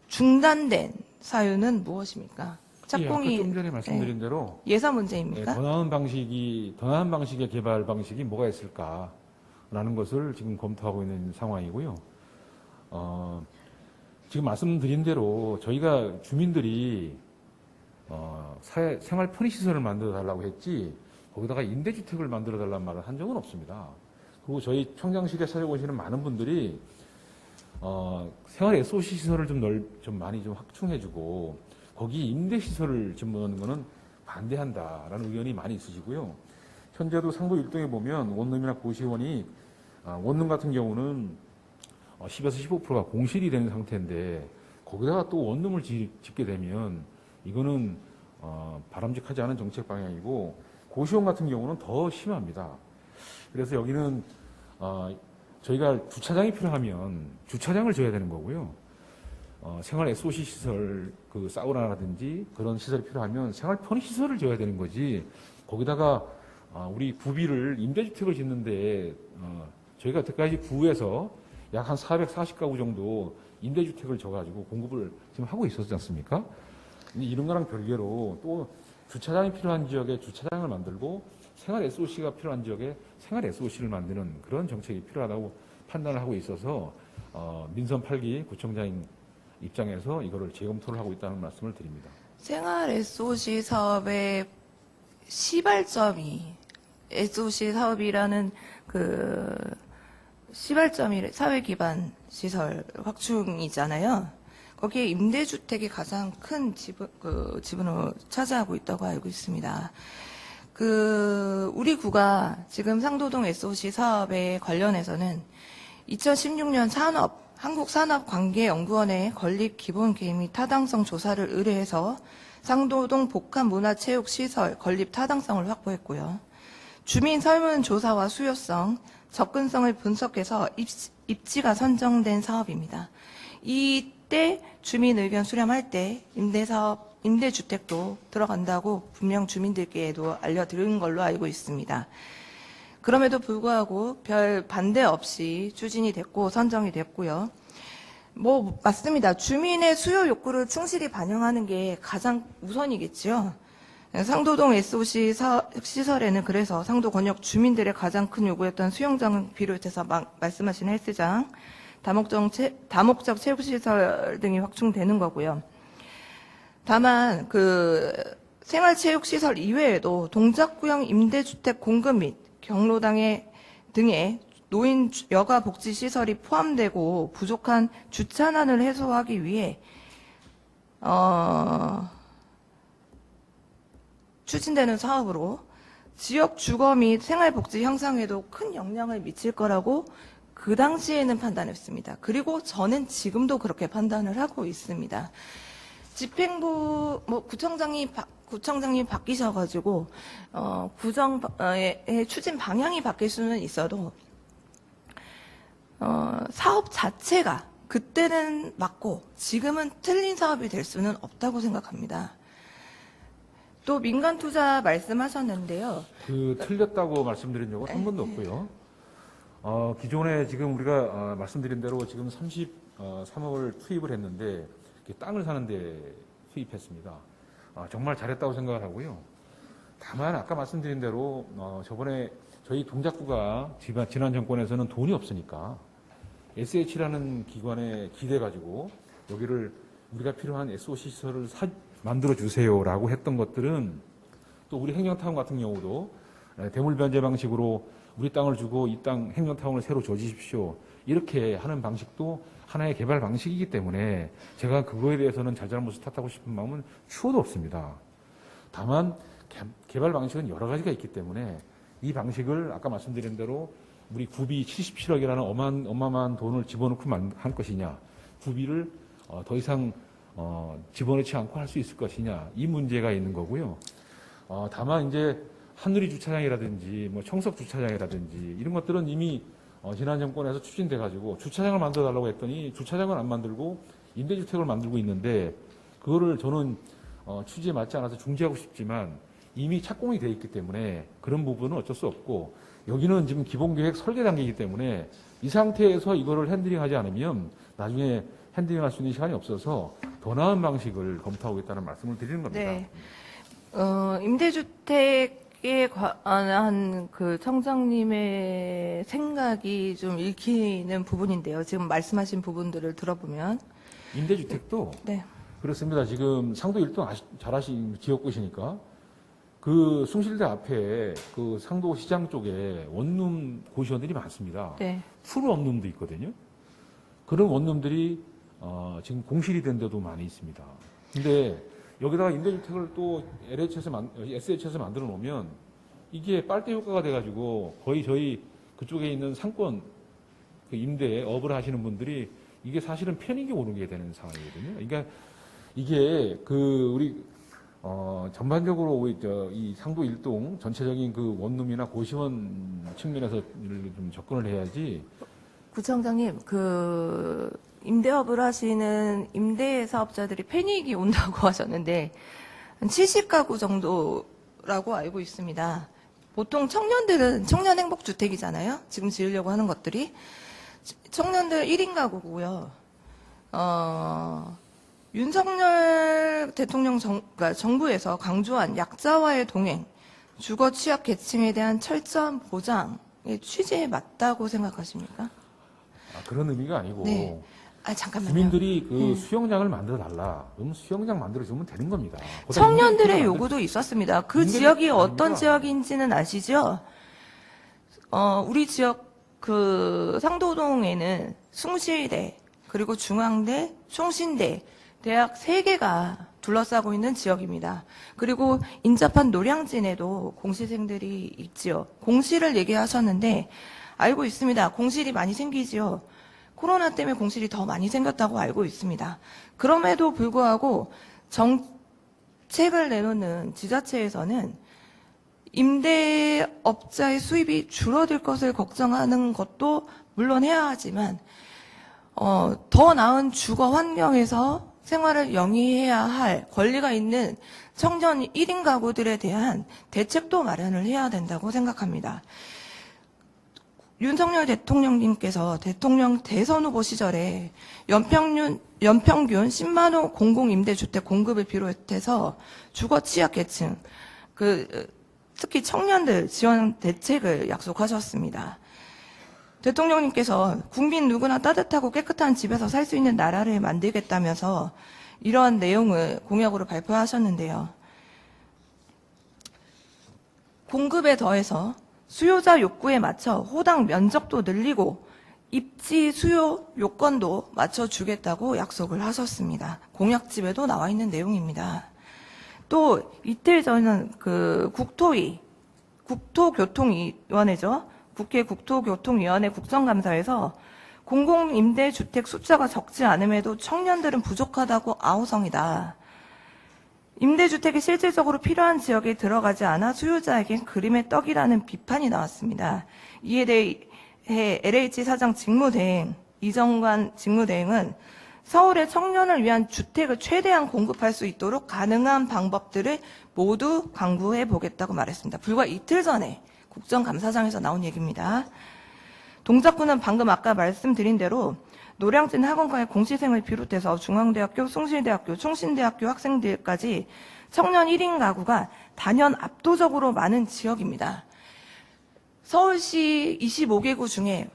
중단된 사유는 무엇입니까? 착공이 좀 전에 말씀드린 대로 예산 문제입니까? 더 나은 방식의 개발 방식이 뭐가 있을까라는 것을 지금 검토하고 있는 상황이고요. 지금 말씀드린 대로 저희가 주민들이 생활 편의시설을 만들어 달라고 했지 거기다가 임대주택을 만들어 달라는 말을 한 적은 없습니다. 그리고 저희 청장실에 찾아오시는 많은 분들이 생활 SOC 시설을 좀 많이 좀 확충해주고 거기 임대시설을 집어넣는 거는 반대한다라는 의견이 많이 있으시고요. 현재도 상도 일동에 보면 원룸이나 고시원이 원룸 같은 경우는 10에서 15%가 공실이 된 상태인데 거기다가 또 원룸을 짓게 되면 이거는 바람직하지 않은 정책 방향이고 고시원 같은 경우는 더 심합니다. 그래서 여기는 저희가 주차장이 필요하면 주차장을 줘야 되는 거고요. 생활 SOC 시설, 사우나라든지 그런 시설이 필요하면 생활 편의 시설을 줘야 되는 거지. 거기다가 우리 구비를 임대주택을 짓는데 저희가 여태까지 구에서 약 한 440가구 정도 임대주택을 줘가지고 공급을 지금 하고 있었지 않습니까? 이런 거랑 별개로 또 주차장이 필요한 지역에 주차장을 만들고 생활 SOC가 필요한 지역에 생활 SOC를 만드는 그런 정책이 필요하다고 판단을 하고 있어서 민선 8기 구청장 입장에서 이거를 재검토를 하고 있다는 말씀을 드립니다. 생활 SOC 사업의 시발점이 SOC 사업이라는 시발점이 사회 기반 시설 확충이잖아요. 거기에 임대주택이 가장 큰 지분을 차지하고 있다고 알고 있습니다. 우리 구가 지금 상도동 SOC 사업에 관련해서는 2016년 한국산업관계연구원에 건립 기본 계획 및 타당성 조사를 의뢰해서 상도동 복합문화체육시설 건립 타당성을 확보했고요. 주민 설문조사와 수요성, 접근성을 분석해서 입지가 선정된 사업입니다. 이때 주민 의견 수렴할 때 임대주택도 들어간다고 분명 주민들께도 알려드린 걸로 알고 있습니다. 그럼에도 불구하고 별 반대 없이 추진이 됐고 선정이 됐고요. 맞습니다. 주민의 수요 욕구를 충실히 반영하는 게 가장 우선이겠죠. 상도동 SOC 시설에는 그래서 상도 권역 주민들의 가장 큰 요구였던 수영장을 비롯해서 말씀하신 헬스장, 다목적 체육시설 등이 확충되는 거고요. 다만 생활체육시설 이외에도 동작구형 임대주택 공급 및 경로당 등의 노인 여가 복지 시설이 포함되고 부족한 주차난을 해소하기 위해 추진되는 사업으로 지역 주거 및 생활복지 향상에도 큰 영향을 미칠 거라고 그 당시에는 판단했습니다. 그리고 저는 지금도 그렇게 판단을 하고 있습니다. 집행부 구청장님 바뀌셔가지고 구정의 추진 방향이 바뀔 수는 있어도 사업 자체가 그때는 맞고 지금은 틀린 사업이 될 수는 없다고 생각합니다. 또 민간 투자 말씀하셨는데요. 틀렸다고 말씀드린 적은 한 번도 없고요. 기존에 지금 우리가 말씀드린 대로 지금 33억을 투입을 했는데 땅을 사는데 투입했습니다. 정말 잘했다고 생각을 하고요. 다만 아까 말씀드린 대로 저번에 저희 동작구가 지난 정권에서는 돈이 없으니까 SH라는 기관에 기대가지고 여기를 우리가 필요한 SOC 시설을 만들어 주세요라고 했던 것들은 또 우리 행정타운 같은 경우도 대물 변제 방식으로 우리 땅을 주고 이 땅 행정타운을 새로 줘주십시오. 이렇게 하는 방식도 하나의 개발 방식이기 때문에 제가 그거에 대해서는 잘잘못을 탓하고 싶은 마음은 추호도 없습니다. 다만 개발 방식은 여러 가지가 있기 때문에 이 방식을 아까 말씀드린 대로 우리 구비 77억이라는 어마어마한 돈을 집어넣고 할 것이냐, 구비를 더 이상 집어넣지 않고 할 수 있을 것이냐, 이 문제가 있는 거고요. 다만 이제 하누리 주차장이라든지 뭐 청석 주차장이라든지 이런 것들은 이미 지난 정권에서 추진돼 가지고 주차장을 만들어 달라고 했더니 주차장을 안 만들고 임대주택을 만들고 있는데 그거를 저는 취지에 맞지 않아서 중지하고 싶지만 이미 착공이 돼 있기 때문에 그런 부분은 어쩔 수 없고 여기는 지금 기본계획 설계 단계이기 때문에 이 상태에서 이거를 핸들링하지 않으면 나중에 핸들링할 수 있는 시간이 없어서 더 나은 방식을 검토하고 있다는 말씀을 드리는 겁니다. 네. 임대주택에 관한 그 청장님의 생각이 좀 읽히는 부분인데요. 지금 말씀하신 부분들을 들어보면. 임대주택도 네. 그렇습니다. 지금 상도 1등 잘 아시는 지역구시니까 그 숭실대 앞에 그 상도 시장 쪽에 원룸 고시원들이 많습니다. 네. 풀 원룸도 있거든요. 그런 원룸들이 지금 공실이 된 데도 많이 있습니다. 근데 여기다가 임대주택을 또 SH에서 만들어 놓으면 이게 빨대 효과가 돼가지고 거의 저희 그쪽에 있는 상권 그 임대업을 하시는 분들이 이게 사실은 패닉이 오르게 되는 상황이거든요. 그러니까 이게 우리 전반적으로 이 상도 일동 전체적인 그 원룸이나 고시원 측면에서 좀 접근을 해야지. 구청장님, 임대업을 하시는 임대 사업자들이 패닉이 온다고 하셨는데, 한 70가구 정도라고 알고 있습니다. 보통 청년들은 청년행복주택이잖아요? 지금 지으려고 하는 것들이. 청년들 1인 가구고요. 윤석열 대통령 그러니까 정부에서 강조한 약자와의 동행, 주거 취약 계층에 대한 철저한 보장의 취지에 맞다고 생각하십니까? 그런 의미가 아니고. 네. 잠깐만요. 주민들이 수영장을 만들어 달라. 그럼 수영장 만들어 주면 되는 겁니다. 청년들의 요구도 있었습니다. 그 지역이 어떤 아닙니다. 지역인지는 아시죠? 우리 지역 상도동에는 숭실대, 그리고 중앙대, 총신대, 대학 3개가 둘러싸고 있는 지역입니다. 그리고 인접한 노량진에도 공시생들이 있지요. 공시를 얘기하셨는데 알고 있습니다. 공실이 많이 생기지요. 코로나 때문에 공실이 더 많이 생겼다고 알고 있습니다. 그럼에도 불구하고 정책을 내놓는 지자체에서는 임대업자의 수입이 줄어들 것을 걱정하는 것도 물론 해야 하지만 더 나은 주거 환경에서 생활을 영위해야 할 권리가 있는 청년 1인 가구들에 대한 대책도 마련을 해야 된다고 생각합니다. 윤석열 대통령님께서 대통령 대선 후보 시절에 연평균 10만 호 공공임대주택 공급을 비롯해서 주거 취약계층, 특히 청년들 지원 대책을 약속하셨습니다. 대통령님께서 국민 누구나 따뜻하고 깨끗한 집에서 살 수 있는 나라를 만들겠다면서 이러한 내용을 공약으로 발표하셨는데요. 공급에 더해서 수요자 욕구에 맞춰 호당 면적도 늘리고 입지 수요 요건도 맞춰주겠다고 약속을 하셨습니다. 공약집에도 나와 있는 내용입니다. 또 이틀 전은 그 국토교통위원회죠. 국회 국토교통위원회 국정감사에서 공공임대주택 숫자가 적지 않음에도 청년들은 부족하다고 아우성이다. 임대주택이 실질적으로 필요한 지역에 들어가지 않아 수요자에겐 그림의 떡이라는 비판이 나왔습니다. 이에 대해 LH 사장 직무대행, 이정관 직무대행은 서울의 청년을 위한 주택을 최대한 공급할 수 있도록 가능한 방법들을 모두 강구해 보겠다고 말했습니다. 불과 이틀 전에 국정감사장에서 나온 얘기입니다. 동작구는 방금 아까 말씀드린 대로 노량진 학원가의 공시생을 비롯해서 중앙대학교, 숭실대학교, 충신대학교 학생들까지 청년 1인 가구가 단연 압도적으로 많은 지역입니다. 서울시 25개구 중에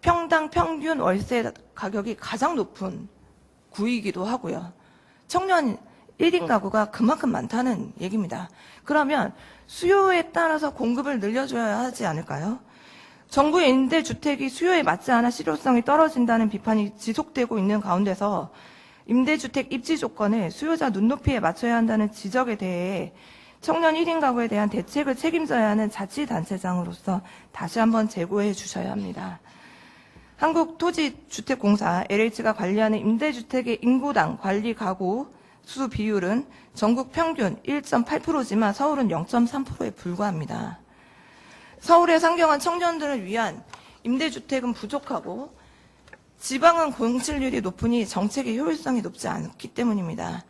평당 평균 월세 가격이 가장 높은 구이기도 하고요. 청년 1인 가구가 그만큼 많다는 얘기입니다. 그러면 수요에 따라서 공급을 늘려줘야 하지 않을까요? 정부의 임대주택이 수요에 맞지 않아 실효성이 떨어진다는 비판이 지속되고 있는 가운데서 임대주택 입지 조건을 수요자 눈높이에 맞춰야 한다는 지적에 대해 청년 1인 가구에 대한 대책을 책임져야 하는 자치단체장으로서 다시 한번 제고해 주셔야 합니다. 한국토지주택공사 LH가 관리하는 임대주택의 인구당 관리 가구 수 비율은 전국 평균 1.8%지만 서울은 0.3%에 불과합니다. 서울의 상경한 청년들을 위한 임대주택은 부족하고 지방은 공실률이 높으니 정책의 효율성이 높지 않기 때문입니다.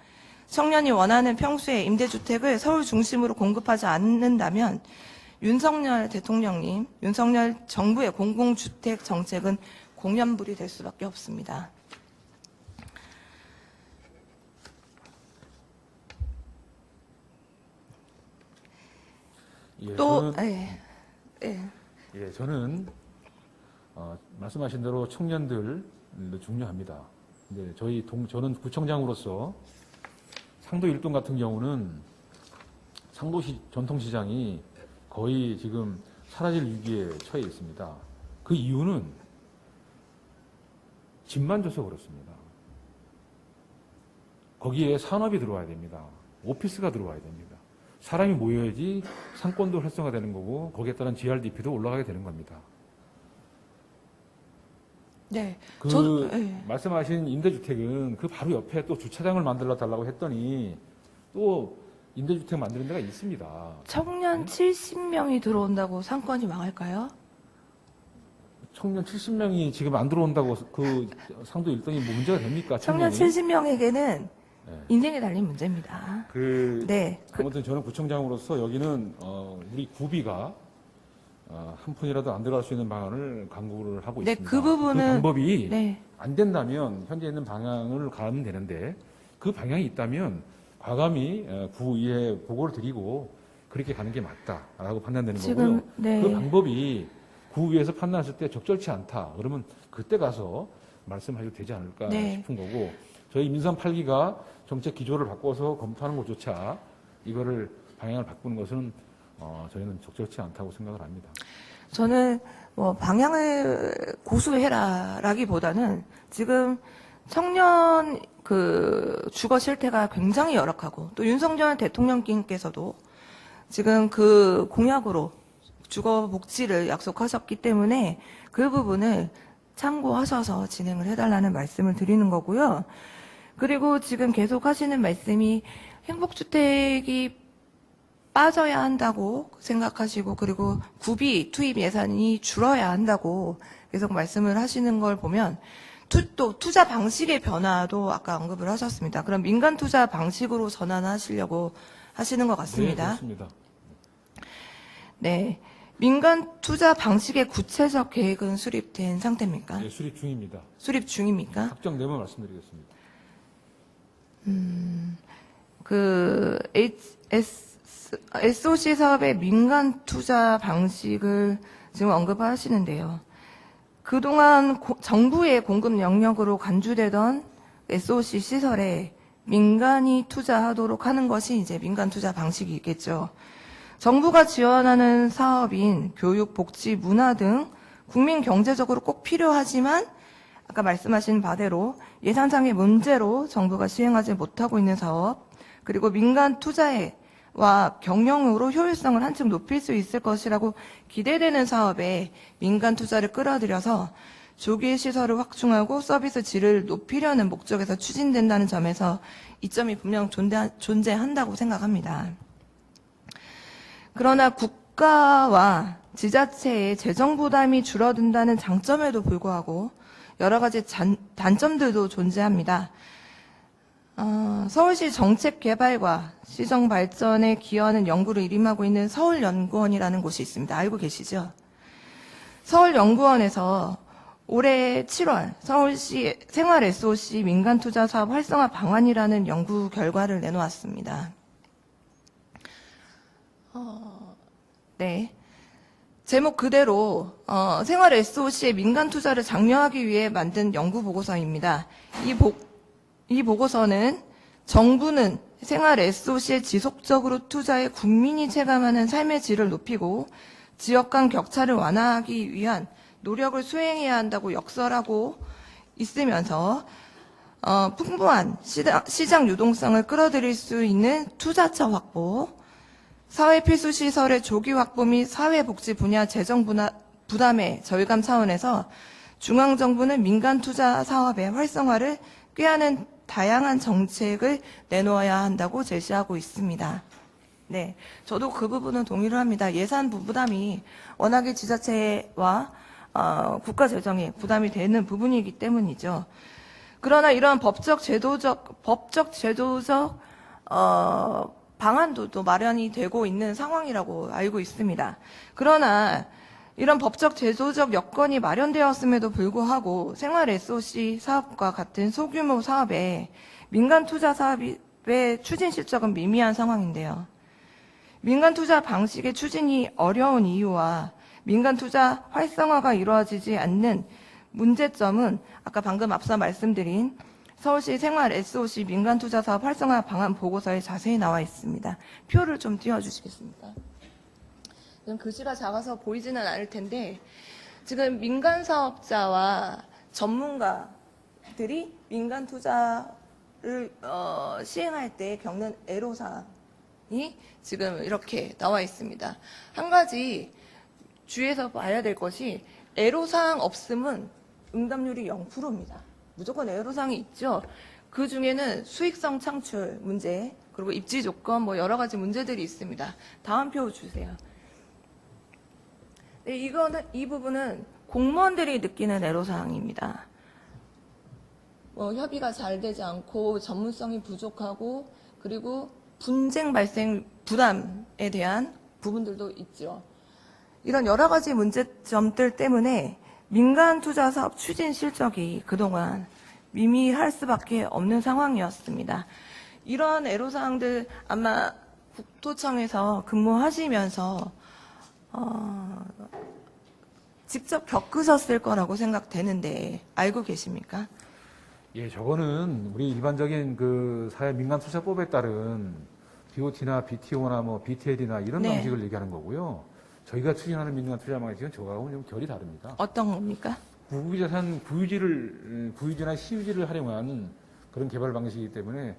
청년이 원하는 평수의 임대주택을 서울 중심으로 공급하지 않는다면 윤석열 대통령님, 윤석열 정부의 공공주택 정책은 공연불이 될 수밖에 없습니다. 예, 또, 저는 말씀하신 대로 청년들 중요합니다. 근데 저는 구청장으로서 상도 일동 같은 경우는 상도시 전통시장이 거의 지금 사라질 위기에 처해 있습니다. 그 이유는 집만 줘서 그렇습니다. 거기에 산업이 들어와야 됩니다. 오피스가 들어와야 됩니다. 사람이 모여야지 상권도 활성화되는 거고 거기에 따른 GRDP도 올라가게 되는 겁니다. 네. 말씀하신 임대주택은 그 바로 옆에 또 주차장을 만들어 달라고 했더니 또 임대주택 만드는 데가 있습니다. 청년 70명이 들어온다고 상권이 망할까요? 청년 70명이 지금 안 들어온다고 그 상도 일동이 뭐 문제가 됩니까? 청년 청년이? 70명에게는 네. 인생에 달린 문제입니다. 아무튼 저는 구청장으로서 여기는 우리 구비가 한 푼이라도 안 들어갈 수 있는 방안을 강구를 하고 있습니다. 그 부분은 방법이 안 된다면 현재 있는 방향을 가면 되는데 그 방향이 있다면 과감히 구의에 보고를 드리고 그렇게 가는 게 맞다라고 판단되는 거고요. 그 방법이 구의에서 판단했을 때 적절치 않다. 그러면 그때 가서 말씀하셔도 되지 않을까 싶은 거고 저희 민선 8기가 정책 기조를 바꿔서 검토하는 것조차 이거를 방향을 바꾸는 것은 저희는 적절치 않다고 생각을 합니다. 저는 뭐 방향을 고수해라라기보다는 지금 청년 그 주거 실태가 굉장히 열악하고 또 윤석열 대통령께서도 지금 그 공약으로 주거 복지를 약속하셨기 때문에 그 부분을 참고하셔서 진행을 해달라는 말씀을 드리는 거고요. 그리고 지금 계속 하시는 말씀이 행복주택이 빠져야 한다고 생각하시고 그리고 구비 투입 예산이 줄어야 한다고 계속 말씀을 하시는 걸 보면 또 투자 방식의 변화도 아까 언급을 하셨습니다. 그럼 민간 투자 방식으로 전환하시려고 하시는 것 같습니다. 네, 그렇습니다. 네. 민간 투자 방식의 구체적 계획은 수립된 상태입니까? 네, 수립 중입니다. 수립 중입니까? 확정되면 말씀드리겠습니다. SOC 사업의 민간 투자 방식을 지금 언급하시는데요. 그동안 정부의 공급 영역으로 간주되던 SOC 시설에 민간이 투자하도록 하는 것이 이제 민간 투자 방식이겠죠. 정부가 지원하는 사업인 교육, 복지, 문화 등 국민 경제적으로 꼭 필요하지만 아까 말씀하신 바대로 예산상의 문제로 정부가 시행하지 못하고 있는 사업, 그리고 민간 투자와 경영으로 효율성을 한층 높일 수 있을 것이라고 기대되는 사업에 민간 투자를 끌어들여서 조기에 시설을 확충하고 서비스 질을 높이려는 목적에서 추진된다는 점에서 이점이 분명 존재한다고 생각합니다. 그러나 국가와 지자체의 재정 부담이 줄어든다는 장점에도 불구하고 여러 가지 단점들도 존재합니다. 서울시 정책 개발과 시정 발전에 기여하는 연구를 일임하고 있는 서울연구원이라는 곳이 있습니다. 알고 계시죠? 서울연구원에서 올해 7월 서울시 생활 SOC 민간 투자 사업 활성화 방안이라는 연구 결과를 내놓았습니다. 네. 제목 그대로 생활 SOC의 민간 투자를 장려하기 위해 만든 연구 보고서입니다. 이 보고서는 정부는 생활 SOC에 지속적으로 투자해 국민이 체감하는 삶의 질을 높이고 지역 간 격차를 완화하기 위한 노력을 수행해야 한다고 역설하고 있으면서 풍부한 시장 유동성을 끌어들일 수 있는 투자처 확보, 사회 필수 시설의 조기 확보 및 사회복지 분야 재정 부담의 절감 차원에서 중앙정부는 민간 투자 사업의 활성화를 꾀하는 다양한 정책을 내놓아야 한다고 제시하고 있습니다. 네, 저도 그 부분은 동의를 합니다. 예산 부담이 워낙에 지자체와 국가 재정에 부담이 되는 부분이기 때문이죠. 그러나 이러한 법적 제도적 방안도 또 마련이 되고 있는 상황이라고 알고 있습니다. 그러나 이런 법적 제도적 여건이 마련되었음에도 불구하고 생활 SOC 사업과 같은 소규모 사업에 민간 투자 사업의 추진 실적은 미미한 상황인데요. 민간 투자 방식의 추진이 어려운 이유와 민간 투자 활성화가 이루어지지 않는 문제점은 아까 방금 앞서 말씀드린 서울시 생활 SOC 민간 투자 사업 활성화 방안 보고서에 자세히 나와 있습니다. 표를 좀 띄워주시겠습니까? 글씨가 작아서 보이지는 않을 텐데 지금 민간 사업자와 전문가들이 민간 투자를 시행할 때 겪는 애로사항이 지금 이렇게 나와 있습니다. 한 가지 주의해서 봐야 될 것이 애로사항 없음은 응답률이 0%입니다. 무조건 애로사항이 있죠. 그 중에는 수익성 창출 문제, 그리고 입지 조건 뭐 여러 가지 문제들이 있습니다. 다음 표 주세요. 네, 이 부분은 공무원들이 느끼는 애로사항입니다. 협의가 잘 되지 않고 전문성이 부족하고 그리고 분쟁 발생 부담에 대한 부분들도 있죠. 이런 여러 가지 문제점들 때문에 민간 투자 사업 추진 실적이 그동안 미미할 수밖에 없는 상황이었습니다. 이런 애로사항들 아마 국토청에서 근무하시면서 직접 겪으셨을 거라고 생각되는데 알고 계십니까? 예, 저거는 우리 일반적인 그 사회 민간 투자법에 따른 BOT나 BTO나 뭐 BTL이나 이런 네. 방식을 얘기하는 거고요. 저희가 추진하는 민간 투자 방식은 저거하고는 좀 결이 다릅니다. 어떤 겁니까? 부유자산, 부유지나 시유지를 활용한 그런 개발 방식이기 때문에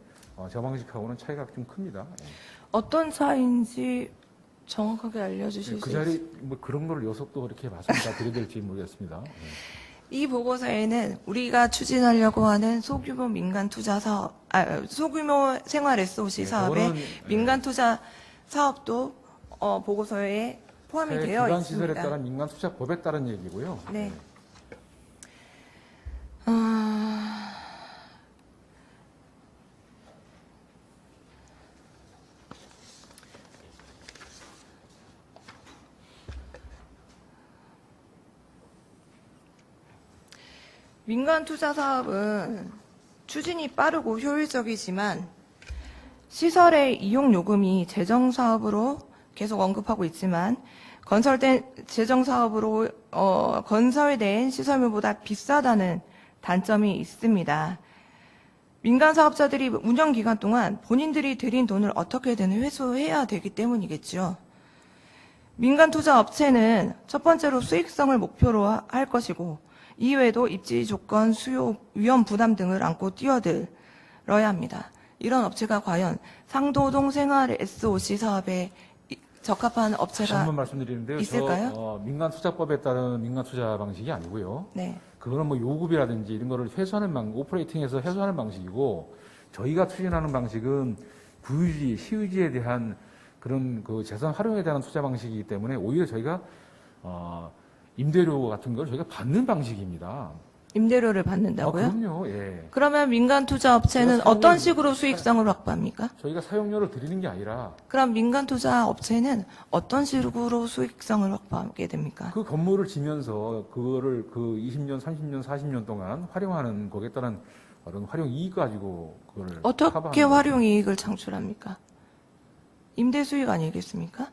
저 방식하고는 차이가 좀 큽니다. 예. 어떤 차이인지 정확하게 알려주실 그 수 자리 있을까요? 뭐 그런 걸 녀석도 이렇게 말씀드려야 될지 모르겠습니다. 예. 이 보고서에는 우리가 추진하려고 하는 소규모 민간 투자 사업, 소규모 생활 SOC 네, 사업의 저거는, 민간 투자 사업도 보고서에 포함이 되어 기반 시설에 있습니다. 따른 민간 투자법에 따른 얘기고요. 네. 민간 투자 사업은 추진이 빠르고 효율적이지만 시설의 이용 요금이 재정 사업으로 계속 언급하고 있지만 건설된 재정 사업으로 건설된 시설물보다 비싸다는 단점이 있습니다. 민간 사업자들이 운영 기간 동안 본인들이 들인 돈을 어떻게든 회수해야 되기 때문이겠죠. 민간 투자 업체는 첫 번째로 수익성을 목표로 할 것이고 이외에도 입지 조건, 수요, 위험 부담 등을 안고 뛰어들어야 합니다. 이런 업체가 과연 상도동 생활 SOC 사업에 적합한 다시 업체가 한번 말씀드리는데요. 있을까요? 민간 투자법에 따른 민간 투자 방식이 아니고요. 네. 그거는 뭐 요급이라든지 이런 거를 회수하는 오퍼레이팅해서 회수하는 방식이고, 저희가 추진하는 방식은 부유지, 시유지에 대한 그런 그 재산 활용에 대한 투자 방식이기 때문에 오히려 저희가 임대료 같은 걸 저희가 받는 방식입니다. 임대료를 받는다고요? 그럼요. 예. 그러면 민간 투자 업체는 제가 어떤 식으로 수익성을 확보합니까? 저희가 사용료를 드리는 게 아니라 그럼 민간 투자 업체는 어떤 식으로 수익성을 확보하게 됩니까? 그 건물을 지면서 그거를 그 20년, 30년, 40년 동안 활용하는 거기에 따른 그런 활용 이익 가지고 그걸 어떻게 커버하는 거죠. 활용 이익을 창출합니까? 임대 수익 아니겠습니까?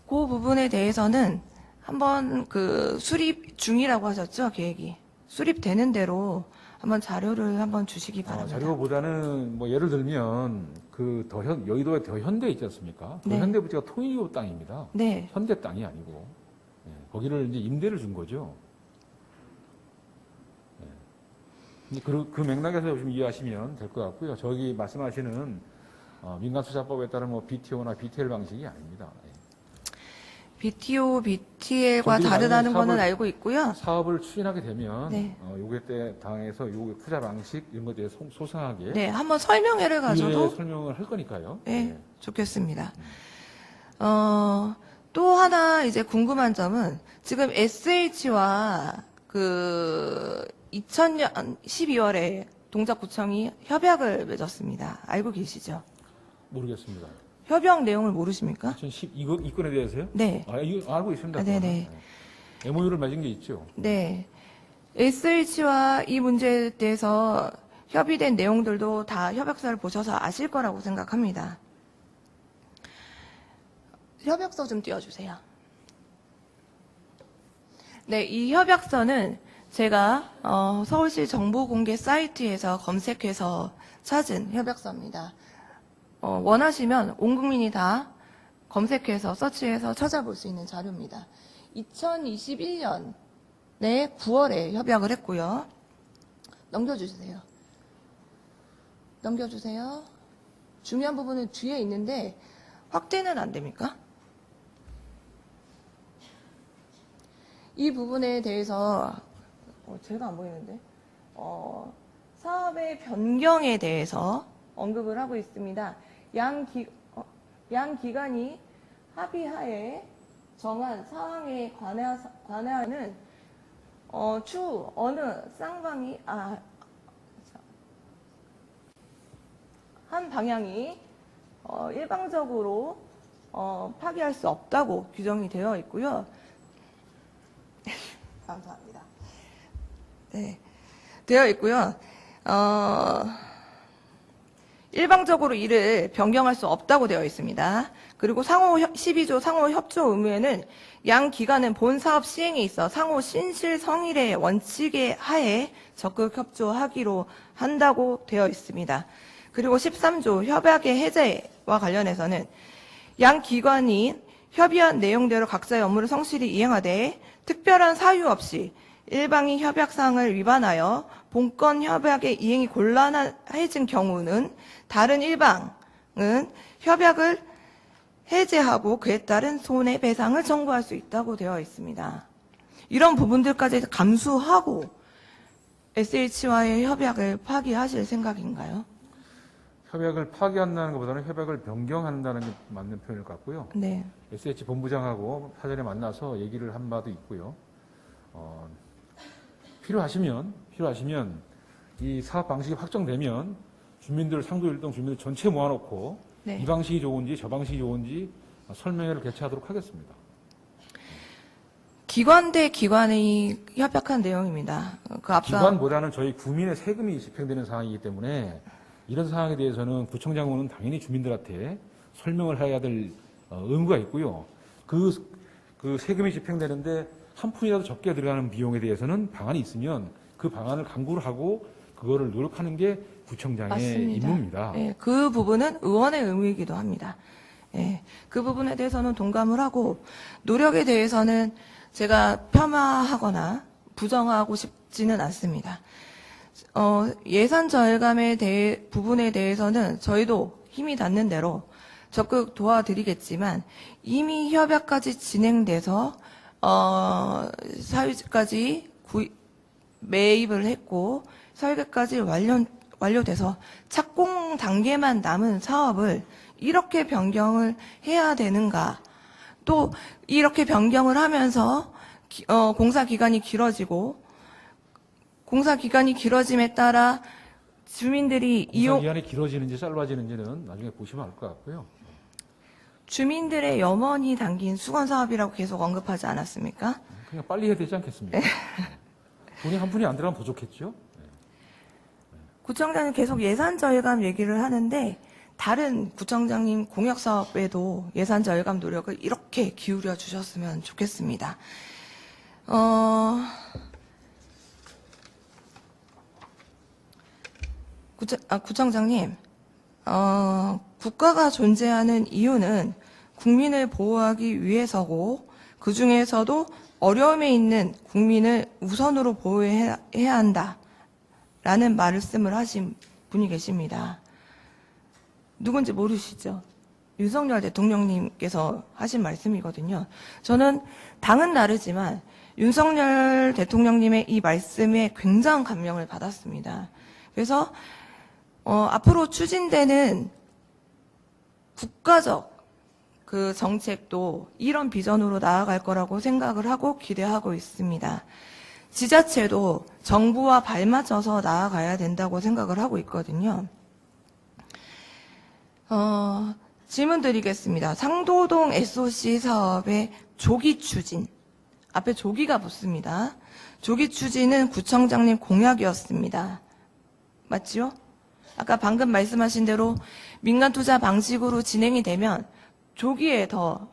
그 부분에 대해서는 한번 그 수립 중이라고 하셨죠, 계획이. 수립되는 대로 한번 자료를 한번 주시기 바랍니다. 자료보다는 뭐 예를 들면 그 여의도의 더현대 있지 않습니까? 네. 더현대 부지가 통일교 땅입니다. 네. 현대 땅이 아니고 거기를 이제 임대를 준 거죠. 근데 그 맥락에서 좀 이해하시면 될 것 같고요. 저기 말씀하시는 민간 투자법에 따른 뭐 BTO나 BTL 방식이 아닙니다. BTO, BTL과 저희들이 다르다는 만약에 거는 알고 있고요. 사업을 추진하게 되면 네. 요게 때 당에서 요 투자 방식 이런 것에 대해서 소상하게 네, 한번 설명회를 가져도 설명을 할 거니까요. 네, 좋겠습니다. 또 하나 이제 궁금한 점은 지금 SH와 그 2000년 12월에 동작구청이 협약을 맺었습니다. 알고 계시죠? 모르겠습니다. 협약 내용을 모르십니까? 2010 이 건에 대해서요? 네. 이거 알고 있습니다. 네네. MOU를 맺은 게 있죠. 네. SH와 이 문제에 대해서 협의된 내용들도 다 협약서를 보셔서 아실 거라고 생각합니다. 협약서 좀 띄워주세요. 네, 이 협약서는 제가 서울시 정보공개 사이트에서 검색해서 찾은 협약서입니다. 원하시면 온 국민이 다 검색해서 서치해서 찾아볼 수 있는 자료입니다. 2021년 9월에 협약을 했고요. 넘겨주세요. 넘겨주세요. 중요한 부분은 뒤에 있는데 확대는 안 됩니까? 이 부분에 대해서 제가 안 보이는데 사업의 변경에 대해서 언급을 하고 있습니다. 양 기관이 합의하에 정한 사항에 관하여는 추후 어느 쌍방이 한 방향이 일방적으로 파기할 수 없다고 규정이 되어 있고요. 감사합니다. 네, 되어 있고요. 일방적으로 이를 변경할 수 없다고 되어 있습니다. 그리고 상호 12조 상호 협조 의무에는 양 기관은 본 사업 시행에 있어 상호 신실 성일의 원칙에 하에 적극 협조하기로 한다고 되어 있습니다. 그리고 13조 협약의 해제와 관련해서는 양 기관이 협의한 내용대로 각자의 업무를 성실히 이행하되 특별한 사유 없이 일방이 협약사항을 위반하여 본건 협약의 이행이 곤란해진 경우는 다른 일방은 협약을 해제하고 그에 따른 손해배상을 청구할 수 있다고 되어 있습니다. 이런 부분들까지 감수하고 SH와의 협약을 파기하실 생각인가요? 협약을 파기한다는 것보다는 협약을 변경한다는 게 맞는 표현일 것 같고요. 네. SH 본부장하고 사전에 만나서 얘기를 한 바도 있고요. 필요하시면 이 사업 방식이 확정되면 상도 일동 주민들 전체 모아놓고 네. 이 방식이 좋은지 저 방식이 좋은지 설명회를 개최하도록 하겠습니다. 기관 대 기관이 협약한 내용입니다. 그 앞서 기관보다는 저희 구민의 세금이 집행되는 상황이기 때문에 이런 상황에 대해서는 구청장은 당연히 주민들한테 설명을 해야 될 의무가 있고요. 그 세금이 집행되는데 한 푼이라도 적게 들어가는 비용에 대해서는 방안이 있으면 그 방안을 강구를 하고 그거를 노력하는 게 구청장의 맞습니다. 임무입니다. 예, 그 부분은 의원의 의무이기도 합니다. 예, 그 부분에 대해서는 동감을 하고 노력에 대해서는 제가 폄하하거나 부정하고 싶지는 않습니다. 예산 절감의 부분에 대해서는 저희도 힘이 닿는 대로 적극 도와드리겠지만 이미 협약까지 진행돼서 사유지까지 매입을 했고 설계까지 완료돼서 착공 단계만 남은 사업을 이렇게 변경을 해야 되는가? 또 이렇게 변경을 하면서 공사 기간이 길어지고 공사 기간이 길어짐에 따라 주민들이 공사 기간이 길어지는지 짧아지는지는 나중에 보시면 알 것 같고요. 주민들의 염원이 담긴 수건 사업이라고 계속 언급하지 않았습니까? 그냥 빨리 해야 되지 않겠습니까? 돈이 한 푼이 안 들어가면 더 좋겠죠? 구청장님 계속 예산 절감 얘기를 하는데 다른 구청장님 공약 사업에도 예산 절감 노력을 이렇게 기울여 주셨으면 좋겠습니다. 구청장님, 국가가 존재하는 이유는 국민을 보호하기 위해서고 그 중에서도 어려움에 있는 국민을 우선으로 보호해야 한다라는 말씀을 하신 분이 계십니다. 누군지 모르시죠? 윤석열 대통령님께서 하신 말씀이거든요. 저는 당은 다르지만 윤석열 대통령님의 이 말씀에 굉장한 감명을 받았습니다. 그래서 앞으로 추진되는 국가적 그 정책도 이런 비전으로 나아갈 거라고 생각을 하고 기대하고 있습니다. 지자체도 정부와 발맞춰서 나아가야 된다고 생각을 하고 있거든요. 질문 드리겠습니다. 상도동 SOC 사업의 조기 추진. 앞에 조기가 붙습니다. 조기 추진은 구청장님 공약이었습니다. 맞죠? 아까 방금 말씀하신 대로 민간 투자 방식으로 진행이 되면 조기에 더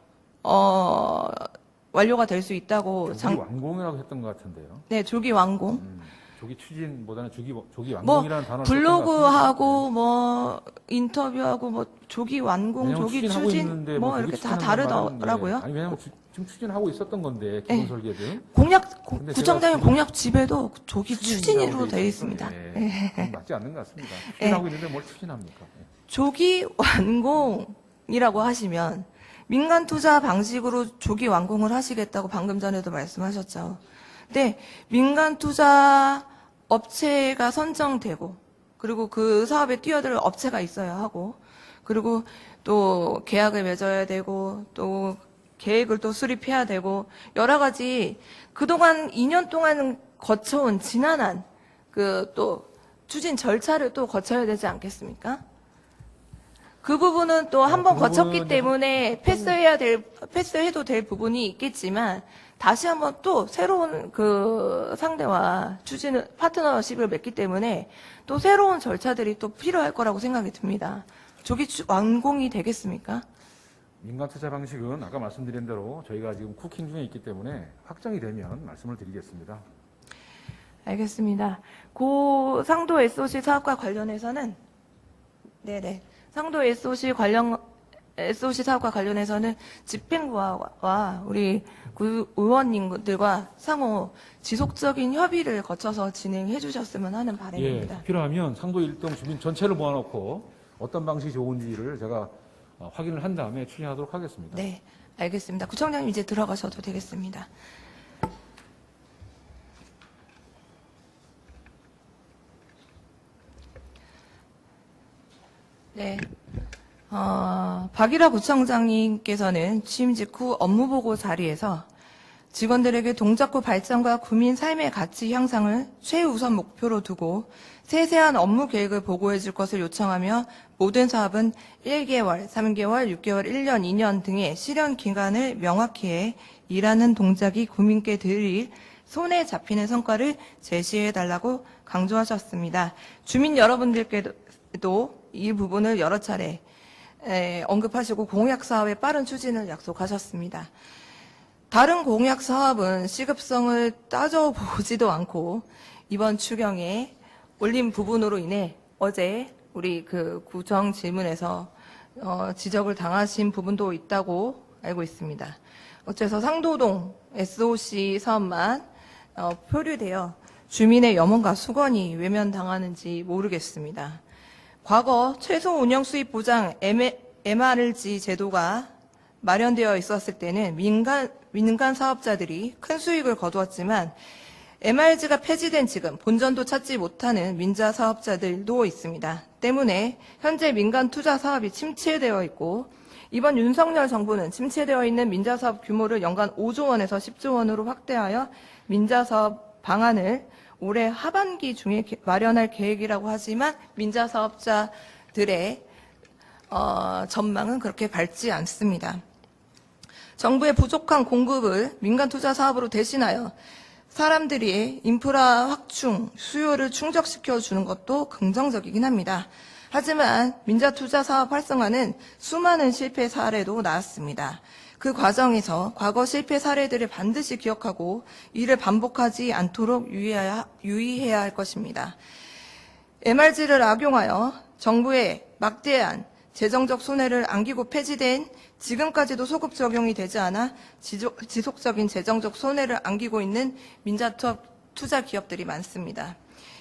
완료가 될 수 있다고 조기 완공이라고 했던 것 같은데요. 네, 조기 완공. 조기 추진보다는 조기 뭐 완공이라는 단어를 블로그하고 뭐 인터뷰하고 뭐 조기 완공, 조기 추진하고 추진 있는데 뭐 조기 이렇게 다 추진하는 다르더라고요. 말은, 아니 왜냐면 지금 추진하고 있었던 건데 기본 네. 설계들. 공약 구청장님 공약 집에도 조기 추진으로 되어 있습니다. 네. 그건 맞지 않는 것 같습니다. 추진하고 있는데 뭘 추진합니까? 네. 조기 완공이라고 하시면 민간 투자 방식으로 조기 완공을 하시겠다고 방금 전에도 말씀하셨죠. 근데 민간 투자 업체가 선정되고 그리고 그 사업에 뛰어들 업체가 있어야 하고 그리고 또 계약을 맺어야 되고 또 계획을 또 수립해야 되고 여러 가지 그동안 2년 동안 거쳐온 지난한 그 또 추진 절차를 또 거쳐야 되지 않겠습니까? 그 부분은 또 한 번 그 거쳤기 부분은 때문에 패스해도 될 부분이 있겠지만 다시 한번 또 새로운 그 상대와 파트너십을 맺기 때문에 또 새로운 절차들이 또 필요할 거라고 생각이 듭니다. 조기 완공이 되겠습니까? 민간 투자 방식은 아까 말씀드린 대로 저희가 지금 쿠킹 중에 있기 때문에 확정이 되면 말씀을 드리겠습니다. 알겠습니다. 고 상도 SOC 사업과 관련해서는 네네 상도 SOC 사업과 관련해서는 집행부와 우리 의원님들과 상호 지속적인 협의를 거쳐서 진행해 주셨으면 하는 바람입니다. 예, 필요하면 상도 일동 주민 전체를 모아놓고 어떤 방식이 좋은지를 제가 확인을 한 다음에 추진하도록 하겠습니다. 네, 알겠습니다. 구청장님 이제 들어가셔도 되겠습니다. 네. 박일화 구청장님께서는 취임 직후 업무보고 자리에서 직원들에게 동작구 발전과 국민 삶의 가치 향상을 최우선 목표로 두고 세세한 업무 계획을 보고해 줄 것을 요청하며 모든 사업은 1개월, 3개월, 6개월, 1년, 2년 등의 실현 기간을 명확히 해 일하는 동작이 국민께 드릴 손에 잡히는 성과를 제시해 달라고 강조하셨습니다. 주민 여러분들께도 이 부분을 여러 차례 언급하시고 공약 사업의 빠른 추진을 약속하셨습니다. 다른 공약 사업은 시급성을 따져보지도 않고 이번 추경에 올린 부분으로 인해 어제 우리 그 구청 질문에서 지적을 당하신 부분도 있다고 알고 있습니다. 어째서 상도동 SOC 사업만 표류되어 주민의 염원과 수건이 외면당하는지 모르겠습니다. 과거 최소 운영 수입 보장 MRLG 제도가 마련되어 있었을 때는 민간 사업자들이 큰 수익을 거두었지만 MRLG가 폐지된 지금 본전도 찾지 못하는 민자 사업자들도 있습니다. 때문에 현재 민간 투자 사업이 침체되어 있고 이번 윤석열 정부는 침체되어 있는 민자 사업 규모를 연간 5조 원에서 10조 원으로 확대하여 민자 사업 방안을 올해 하반기 중에 마련할 계획이라고 하지만 민자 사업자들의 전망은 그렇게 밝지 않습니다. 정부의 부족한 공급을 민간 투자 사업으로 대신하여 사람들이 인프라 확충, 수요를 충족시켜 주는 것도 긍정적이긴 합니다. 하지만 민자 투자 사업 활성화는 수많은 실패 사례도 나왔습니다. 그 과정에서 과거 실패 사례들을 반드시 기억하고 이를 반복하지 않도록 유의해야 할 것입니다. MRG를 악용하여 정부의 막대한 재정적 손해를 안기고 폐지된 지금까지도 소급 적용이 되지 않아 지속적인 재정적 손해를 안기고 있는 민자 투자 기업들이 많습니다.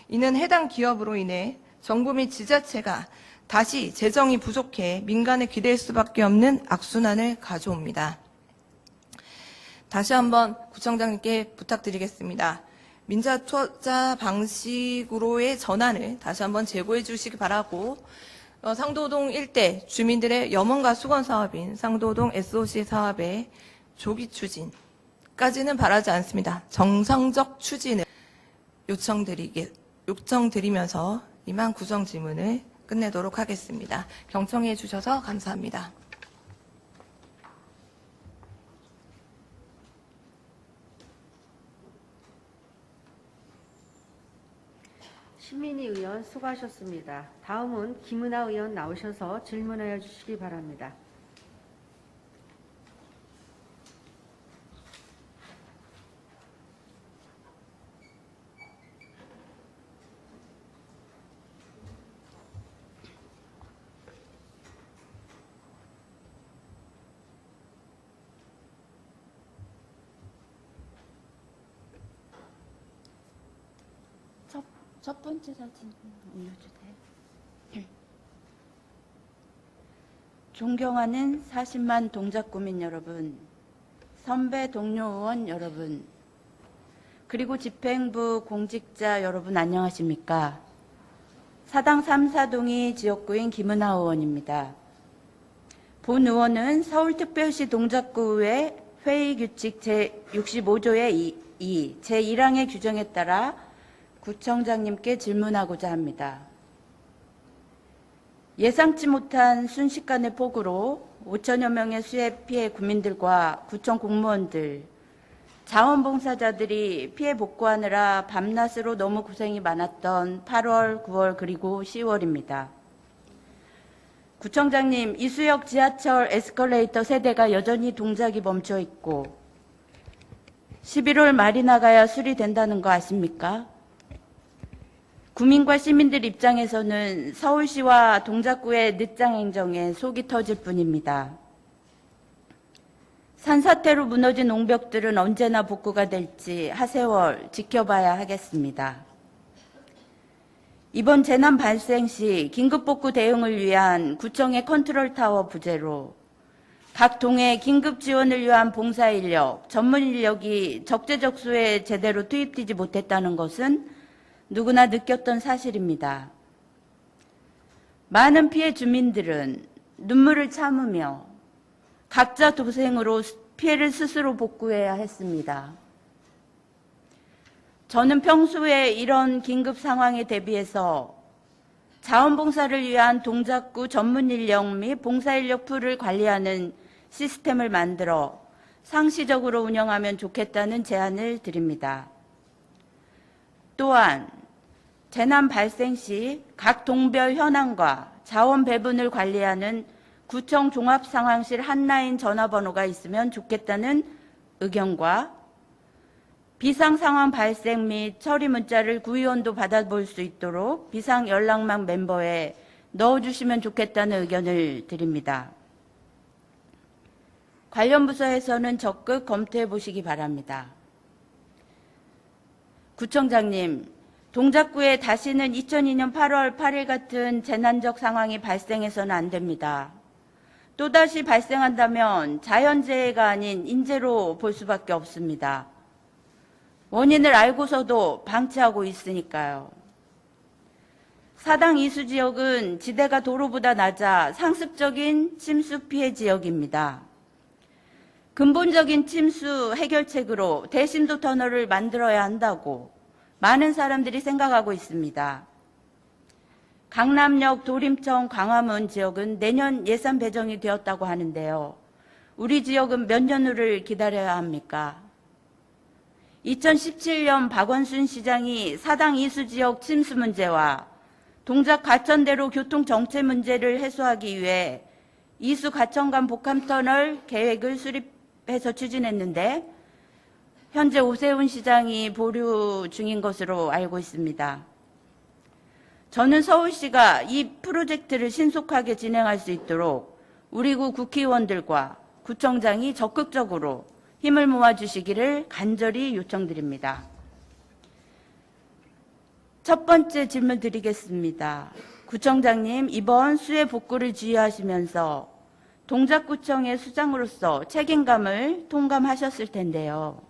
이는 해당 기업으로 인해 정부 및 지자체가 다시 재정이 부족해 민간에 기댈 수밖에 없는 악순환을 가져옵니다. 다시 한번 구청장님께 부탁드리겠습니다. 민자 투자 방식으로의 전환을 다시 한번 제고해 주시기 바라고 상도동 일대 주민들의 염원과 수건 사업인 상도동 SOC 사업의 조기 추진까지는 바라지 않습니다. 정상적 추진을 요청드리면서 이만 구정 질문을 끝내도록 하겠습니다. 경청해 주셔서 감사합니다. 신민희 의원 수고하셨습니다. 다음은 김은하 의원 나오셔서 질문하여 주시기 바랍니다. 첫 번째 사진 올려주세요. 존경하는 40만 동작구민 여러분, 선배 동료 의원 여러분, 그리고 집행부 공직자 여러분 안녕하십니까? 사당 3사동이 지역구인 김은하 의원입니다. 본 의원은 서울특별시 동작구의 회의규칙 제65조의 2, 제1항의 규정에 따라 구청장님께 질문하고자 합니다. 예상치 못한 순식간의 폭우로 5천여 명의 수해 피해 구민들과 구청 공무원들, 자원봉사자들이 피해 복구하느라 밤낮으로 너무 고생이 많았던 8월, 9월 그리고 10월입니다. 구청장님, 이수역 지하철 에스컬레이터 세대가 여전히 동작이 멈춰 있고 11월 말이 나가야 수리된다는 거 아십니까? 구민과 시민들 입장에서는 서울시와 동작구의 늦장 행정에 속이 터질 뿐입니다. 산사태로 무너진 옹벽들은 언제나 복구가 될지 하세월 지켜봐야 하겠습니다. 이번 재난 발생 시 긴급복구 대응을 위한 구청의 컨트롤타워 부재로 각 동에 긴급 지원을 위한 봉사인력, 전문 인력이 적재적소에 제대로 투입되지 못했다는 것은 누구나 느꼈던 사실입니다. 많은 피해 주민들은 눈물을 참으며 각자 도생으로 피해를 스스로 복구해야 했습니다. 저는 평소에 이런 긴급 상황에 대비해서 자원봉사를 위한 동작구 전문 인력 및 봉사인력 풀을 관리하는 시스템을 만들어 상시적으로 운영하면 좋겠다는 제안을 드립니다. 또한 재난 발생 시 각 동별 현황과 자원 배분을 관리하는 구청 종합상황실 한라인 전화번호가 있으면 좋겠다는 의견과 비상상황 발생 및 처리 문자를 구의원도 받아볼 수 있도록 비상연락망 멤버에 넣어주시면 좋겠다는 의견을 드립니다. 관련 부서에서는 적극 검토해 보시기 바랍니다. 구청장님, 동작구에 다시는 2002년 8월 8일 같은 재난적 상황이 발생해서는 안 됩니다. 또다시 발생한다면 자연재해가 아닌 인재로 볼 수밖에 없습니다. 원인을 알고서도 방치하고 있으니까요. 사당 이수 지역은 지대가 도로보다 낮아 상습적인 침수 피해 지역입니다. 근본적인 침수 해결책으로 대심도 터널을 만들어야 한다고 많은 사람들이 생각하고 있습니다. 강남역, 도림청, 광화문 지역은 내년 예산 배정이 되었다고 하는데요. 우리 지역은 몇 년을 기다려야 합니까? 2017년 박원순 시장이 사당 이수 지역 침수 문제와 동작 가천대로 교통 정체 문제를 해소하기 위해 이수 가천간 복합터널 계획을 수립해서 추진했는데 현재 오세훈 시장이 보류 중인 것으로 알고 있습니다. 저는 서울시가 이 프로젝트를 신속하게 진행할 수 있도록 우리 구 국회의원들과 구청장이 적극적으로 힘을 모아주시기를 간절히 요청드립니다. 첫 번째 질문 드리겠습니다. 구청장님, 이번 수해 복구를 지휘하시면서 동작구청의 수장으로서 책임감을 통감하셨을 텐데요.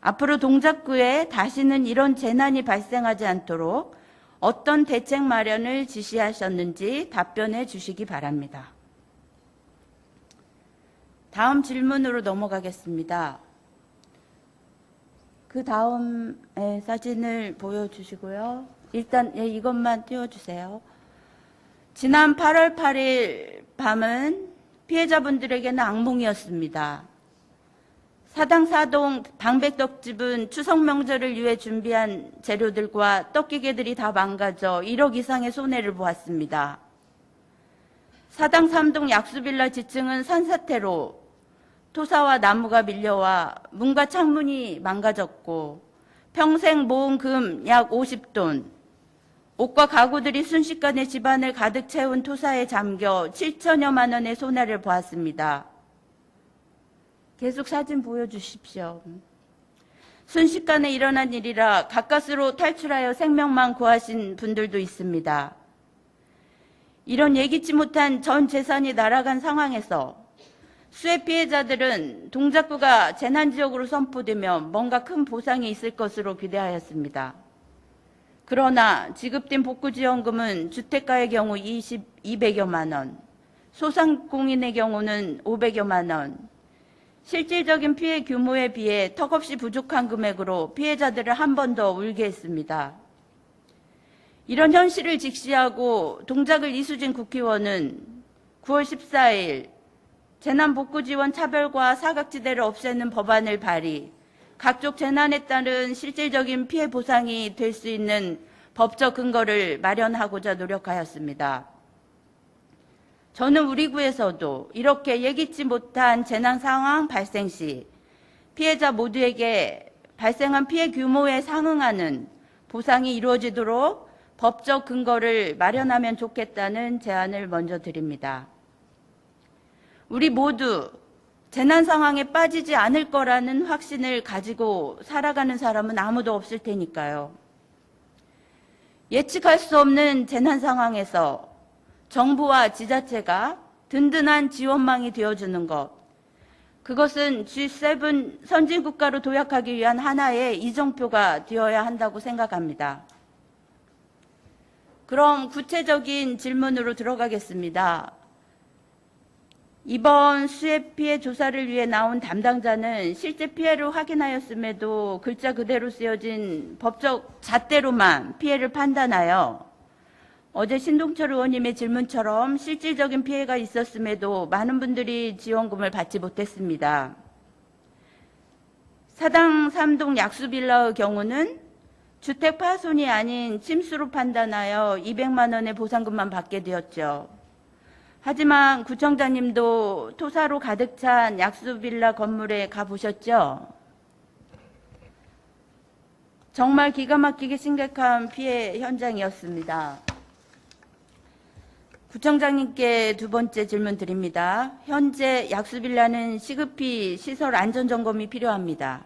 앞으로 동작구에 다시는 이런 재난이 발생하지 않도록 어떤 대책 마련을 지시하셨는지 답변해 주시기 바랍니다. 다음 질문으로 넘어가겠습니다. 그 다음 사진을 보여주시고요. 일단 이것만 띄워주세요. 지난 8월 8일 밤은 피해자분들에게는 악몽이었습니다. 사당 사동 방백떡집은 추석 명절을 위해 준비한 재료들과 떡기계들이 다 망가져 1억 이상의 손해를 보았습니다. 사당 3동 약수빌라 지층은 산사태로 토사와 나무가 밀려와 문과 창문이 망가졌고 평생 모은 금 약 50돈, 옷과 가구들이 순식간에 집안을 가득 채운 토사에 잠겨 7천여만 원의 손해를 보았습니다. 계속 사진 보여주십시오. 순식간에 일어난 일이라 가까스로 탈출하여 생명만 구하신 분들도 있습니다. 이런 예기치 못한 전 재산이 날아간 상황에서 수해 피해자들은 동작구가 재난지역으로 선포되면 뭔가 큰 보상이 있을 것으로 기대하였습니다. 그러나 지급된 복구지원금은 주택가의 경우 200여만 원, 소상공인의 경우는 500여만 원, 실질적인 피해 규모에 비해 턱없이 부족한 금액으로 피해자들을 한 번 더 울게 했습니다. 이런 현실을 직시하고 동작을 이수진 국회의원은 9월 14일 재난복구지원 차별과 사각지대를 없애는 법안을 발의, 각종 재난에 따른 실질적인 피해 보상이 될 수 있는 법적 근거를 마련하고자 노력하였습니다. 저는 우리 구에서도 이렇게 예기치 못한 재난 상황 발생 시 피해자 모두에게 발생한 피해 규모에 상응하는 보상이 이루어지도록 법적 근거를 마련하면 좋겠다는 제안을 먼저 드립니다. 우리 모두 재난 상황에 빠지지 않을 거라는 확신을 가지고 살아가는 사람은 아무도 없을 테니까요. 예측할 수 없는 재난 상황에서 정부와 지자체가 든든한 지원망이 되어주는 것, 그것은 G7 선진국가로 도약하기 위한 하나의 이정표가 되어야 한다고 생각합니다. 그럼 구체적인 질문으로 들어가겠습니다. 이번 수해 피해 조사를 위해 나온 담당자는 실제 피해를 확인하였음에도 글자 그대로 쓰여진 법적 잣대로만 피해를 판단하여 어제 신동철 의원님의 질문처럼 실질적인 피해가 있었음에도 많은 분들이 지원금을 받지 못했습니다. 사당 3동 약수빌라의 경우는 주택 파손이 아닌 침수로 판단하여 200만 원의 보상금만 받게 되었죠. 하지만 구청장님도 토사로 가득 찬 약수빌라 건물에 가보셨죠? 정말 기가 막히게 심각한 피해 현장이었습니다. 구청장님께 두 번째 질문 드립니다. 현재 약수빌라는 시급히 시설 안전점검이 필요합니다.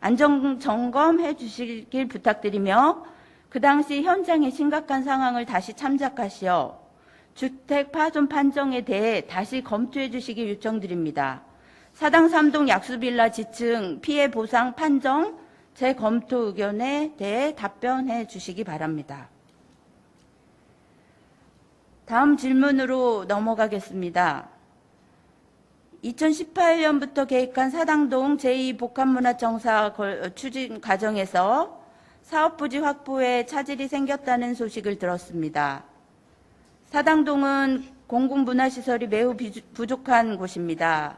안전 점검해 주시길 부탁드리며 그 당시 현장의 심각한 상황을 다시 참작하시어 주택 파손 판정에 대해 다시 검토해 주시기 요청드립니다. 사당 3동 약수빌라 지층 피해 보상 판정 재검토 의견에 대해 답변해 주시기 바랍니다. 다음 질문으로 넘어가겠습니다. 2018년부터 계획한 사당동 제2복합문화청사 추진 과정에서 사업부지 확보에 차질이 생겼다는 소식을 들었습니다. 사당동은 공공문화시설이 매우 부족한 곳입니다.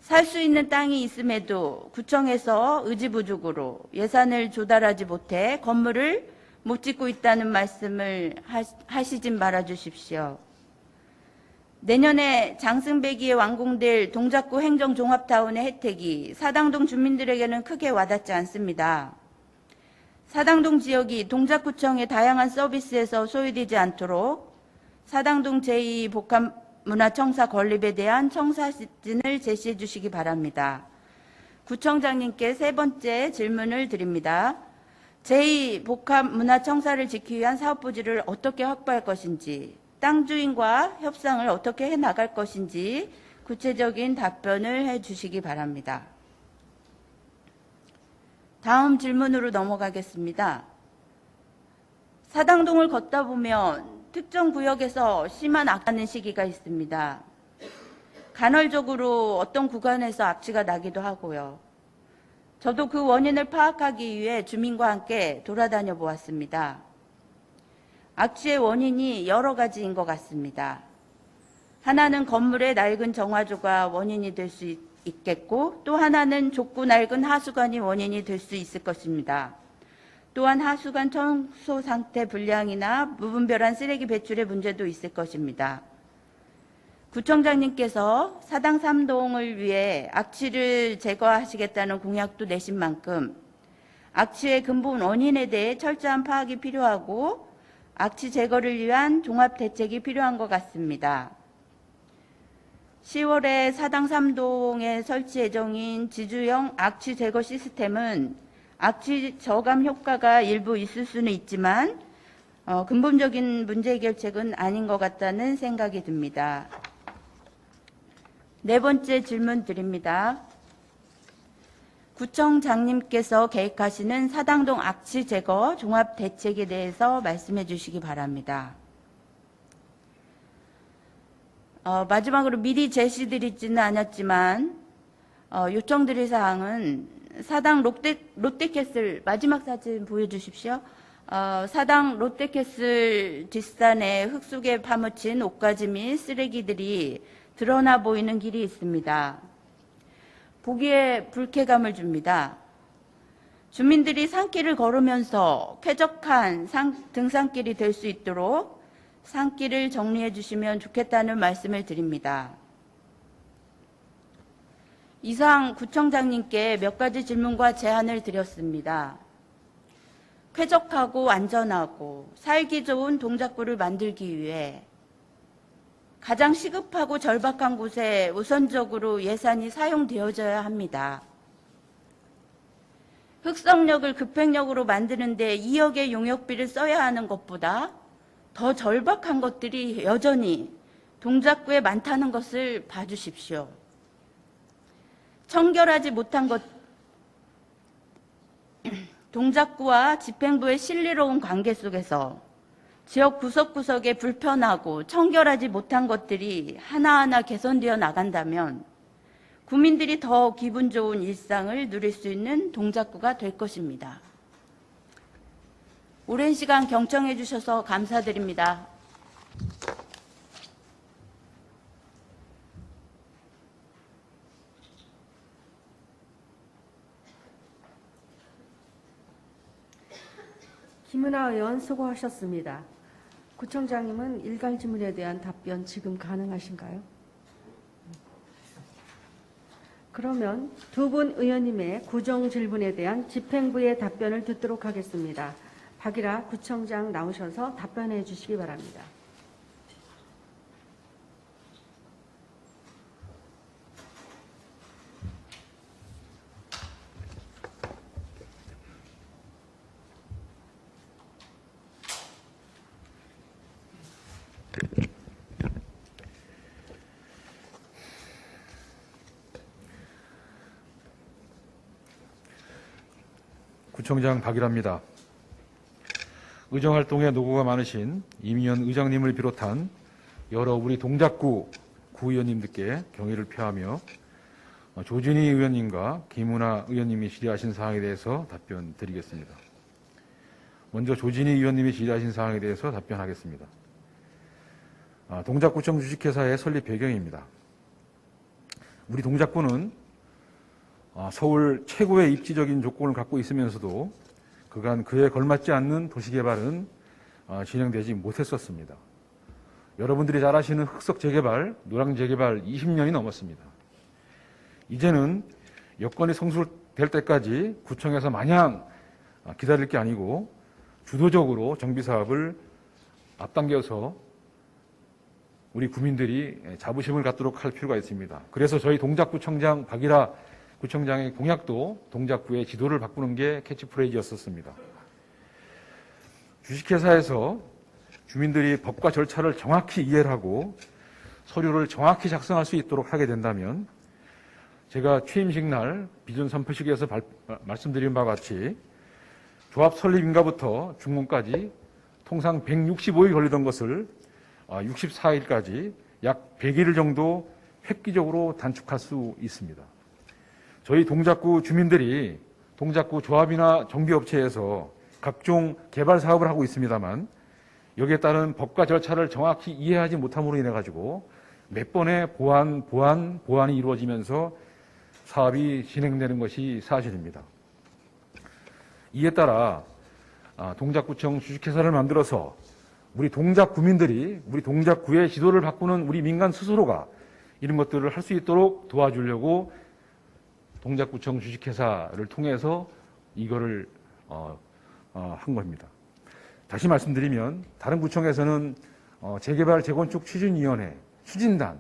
살 수 있는 땅이 있음에도 구청에서 의지부족으로 예산을 조달하지 못해 건물을 못 짓고 있다는 말씀을 하시진 말아주십시오. 내년에 장승배기에 완공될 동작구 행정종합타운의 혜택이 사당동 주민들에게는 크게 와닿지 않습니다. 사당동 지역이 동작구청의 다양한 서비스에서 소외되지 않도록 사당동 제2복합문화청사 건립에 대한 청사진을 제시해 주시기 바랍니다. 구청장님께 세 번째 질문을 드립니다. 제2복합문화청사를 지키기 위한 사업부지를 어떻게 확보할 것인지, 땅 주인과 협상을 어떻게 해나갈 것인지 구체적인 답변을 해 주시기 바랍니다. 다음 질문으로 넘어가겠습니다. 사당동을 걷다 보면 특정 구역에서 심한 악하는 시기가 있습니다. 간헐적으로 어떤 구간에서 악취가 나기도 하고요. 저도 그 원인을 파악하기 위해 주민과 함께 돌아다녀 보았습니다. 악취의 원인이 여러 가지인 것 같습니다. 하나는 건물의 낡은 정화조가 원인이 될 수 있겠고, 또 하나는 좁고 낡은 하수관이 원인이 될 수 있을 것입니다. 또한 하수관 청소 상태 불량이나 무분별한 쓰레기 배출의 문제도 있을 것입니다. 구청장님께서 사당 3동을 위해 악취를 제거하시겠다는 공약도 내신 만큼 악취의 근본 원인에 대해 철저한 파악이 필요하고 악취 제거를 위한 종합 대책이 필요한 것 같습니다. 10월에 사당 3동에 설치 예정인 지주형 악취 제거 시스템은 악취 저감 효과가 일부 있을 수는 있지만 근본적인 문제 해결책은 아닌 것 같다는 생각이 듭니다. 네 번째 질문 드립니다. 구청장님께서 계획하시는 사당동 악취 제거 종합 대책에 대해서 말씀해 주시기 바랍니다. 마지막으로 미리 제시드리지는 않았지만 요청드릴 사항은 사당 롯데캐슬 마지막 사진 보여주십시오. 사당 롯데캐슬 뒷산에 흙 속에 파묻힌 옷가지 및 쓰레기들이 드러나 보이는 길이 있습니다. 보기에 불쾌감을 줍니다. 주민들이 산길을 걸으면서 쾌적한 등산길이 될 수 있도록 산길을 정리해 주시면 좋겠다는 말씀을 드립니다. 이상 구청장님께 몇 가지 질문과 제안을 드렸습니다. 쾌적하고 안전하고 살기 좋은 동작구를 만들기 위해 가장 시급하고 절박한 곳에 우선적으로 예산이 사용되어져야 합니다. 흑성역을 급행역으로 만드는 데 2억의 용역비를 써야 하는 것보다 더 절박한 것들이 여전히 동작구에 많다는 것을 봐주십시오. 청결하지 못한 것, 동작구와 집행부의 신뢰로운 관계 속에서 지역 구석구석에 불편하고 청결하지 못한 것들이 하나하나 개선되어 나간다면 구민들이 더 기분 좋은 일상을 누릴 수 있는 동작구가 될 것입니다. 오랜 시간 경청해 주셔서 감사드립니다. 김은하 의원 수고하셨습니다. 구청장님은 일괄 질문에 대한 답변 지금 가능하신가요? 그러면 두 분 의원님의 구정 질문에 대한 집행부의 답변을 듣도록 하겠습니다. 박일하 구청장 나오셔서 답변해 주시기 바랍니다. 구청장 박일합니다. 의정활동에 노고가 많으신 이민현 의장님을 비롯한 여러 우리 동작구 구의원님들께 경의를 표하며 조진희 의원님과 김은하 의원님이 질의하신 사항에 대해서 답변 드리겠습니다. 먼저 조진희 의원님이 질의하신 사항에 대해서 답변하겠습니다. 동작구청 주식회사의 설립 배경입니다. 우리 동작구는 서울 최고의 입지적인 조건을 갖고 있으면서도 그간 그에 걸맞지 않는 도시개발은 진행되지 못했었습니다. 여러분들이 잘 아시는 흑석 재개발, 노량 재개발 20년이 넘었습니다. 이제는 여건이 성숙될 때까지 구청에서 마냥 기다릴 게 아니고 주도적으로 정비사업을 앞당겨서 우리 구민들이 자부심을 갖도록 할 필요가 있습니다. 그래서 저희 동작구청장 박일하 구청장의 공약도 동작구의 지도를 바꾸는 게 캐치프레이즈였었습니다. 주식회사에서 주민들이 법과 절차를 정확히 이해를 하고 서류를 정확히 작성할 수 있도록 하게 된다면 제가 취임식 날 비전 선포식에서 말씀드린 바와 같이 조합 설립인가부터 준공까지 통상 165일 걸리던 것을 64일까지 약 100일 정도 획기적으로 단축할 수 있습니다. 저희 동작구 주민들이 동작구 조합이나 정비업체에서 각종 개발 사업을 하고 있습니다만 여기에 따른 법과 절차를 정확히 이해하지 못함으로 인해 가지고 몇 번의 보완이 이루어지면서 사업이 진행되는 것이 사실입니다. 이에 따라 동작구청 주식회사를 만들어서 우리 동작구민들이 우리 동작구의 지도를 바꾸는 우리 민간 스스로가 이런 것들을 할 수 있도록 도와주려고 동작구청 주식회사를 통해서 이거를 한 겁니다. 다시 말씀드리면 다른 구청에서는 재개발 재건축 추진위원회, 추진단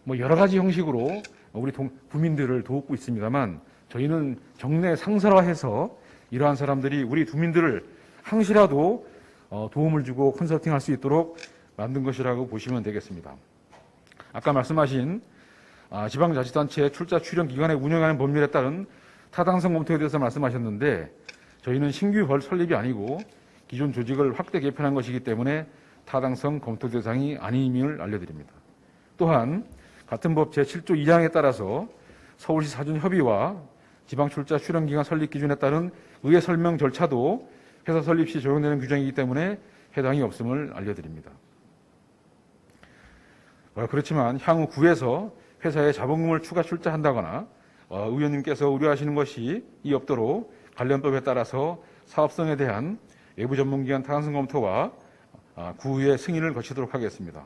뭐 여러 가지 형식으로 우리 구민들을 돕고 있습니다만 저희는 정례 상설화해서 이러한 사람들이 우리 주민들을 항시라도 도움을 주고 컨설팅할 수 있도록 만든 것이라고 보시면 되겠습니다. 아까 말씀하신 지방자치단체 출자 출연 기관의 운영하는 법률에 따른 타당성 검토에 대해서 말씀하셨는데 저희는 신규 벌 설립이 아니고 기존 조직을 확대 개편한 것이기 때문에 타당성 검토 대상이 아님을 알려드립니다. 또한 같은 법 제7조 2항에 따라서 서울시 사전협의와 지방출자 출연기관 설립 기준에 따른 의회 설명 절차도 회사 설립 시 적용되는 규정이기 때문에 해당이 없음을 알려드립니다. 그렇지만 향후 구에서 회사에 자본금을 추가 출자한다거나 의원님께서 우려하시는 것이 없도록 관련법에 따라서 사업성에 대한 외부 전문기관 타당성 검토와 구의 승인을 거치도록 하겠습니다.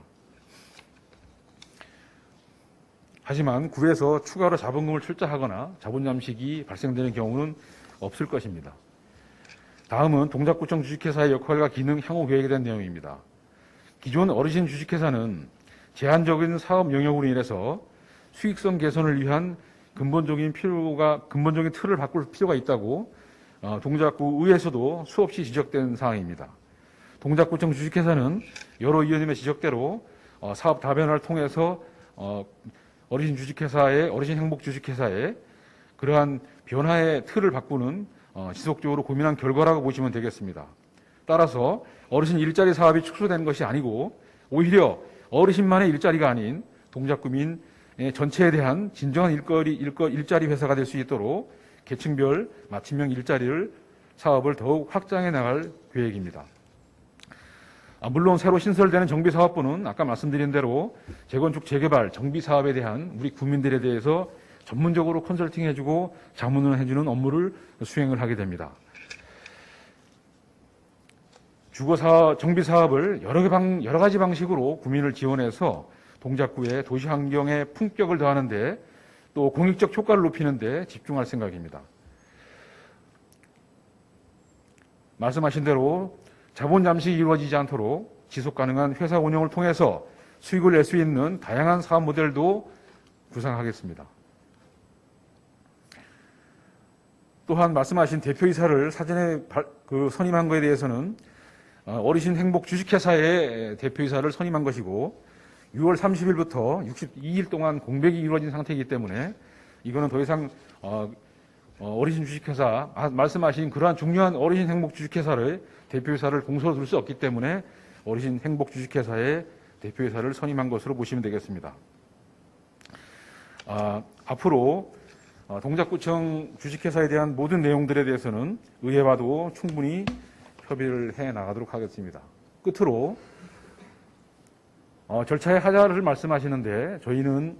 하지만 구에서 추가로 자본금을 출자하거나 자본 잠식이 발생되는 경우는 없을 것입니다. 다음은 동작구청 주식회사의 역할과 기능 향후 계획에 대한 내용입니다. 기존 어르신 주식회사는 제한적인 사업 영역으로 인해서 수익성 개선을 위한 근본적인 틀을 바꿀 필요가 있다고 동작구 의회에서도 수없이 지적된 사항입니다. 동작구청 주식회사는 여러 의원님의 지적대로 사업 다변화를 통해서 어르신 행복 주식회사의 그러한 변화의 틀을 바꾸는 지속적으로 고민한 결과라고 보시면 되겠습니다. 따라서 어르신 일자리 사업이 축소된 것이 아니고 오히려 어르신만의 일자리가 아닌 동작구민 전체에 대한 진정한 일자리 회사가 될 수 있도록 계층별 맞춤형 일자리를 사업을 더욱 확장해 나갈 계획입니다. 물론 새로 신설되는 정비사업부는 아까 말씀드린 대로 재건축, 재개발, 정비사업에 대한 우리 국민들에 대해서 전문적으로 컨설팅해주고 자문을 해주는 업무를 수행을 하게 됩니다. 주거사업, 정비사업을 여러 가지 방식으로 구민을 지원해서 동작구의 도시환경의 품격을 더하는데 또 공익적 효과를 높이는 데 집중할 생각입니다. 말씀하신 대로 자본 잠식이 이루어지지 않도록 지속가능한 회사 운영을 통해서 수익을 낼 수 있는 다양한 사업 모델도 구상하겠습니다. 또한 말씀하신 대표이사를 사전에 선임한 것에 대해서는 어르신 행복 주식회사의 대표이사를 선임한 것이고 6월 30일부터 62일 동안 공백이 이루어진 상태이기 때문에 이거는 더 이상 어르신 주식회사, 말씀하신 그러한 중요한 어르신 행복 주식회사를 대표이사를 공소로 둘 수 없기 때문에 어르신 행복 주식회사의 대표이사를 선임한 것으로 보시면 되겠습니다. 앞으로 동작구청 주식회사에 대한 모든 내용들에 대해서는 의회와도 충분히 협의를 해 나가도록 하겠습니다. 끝으로 절차의 하자를 말씀하시는데 저희는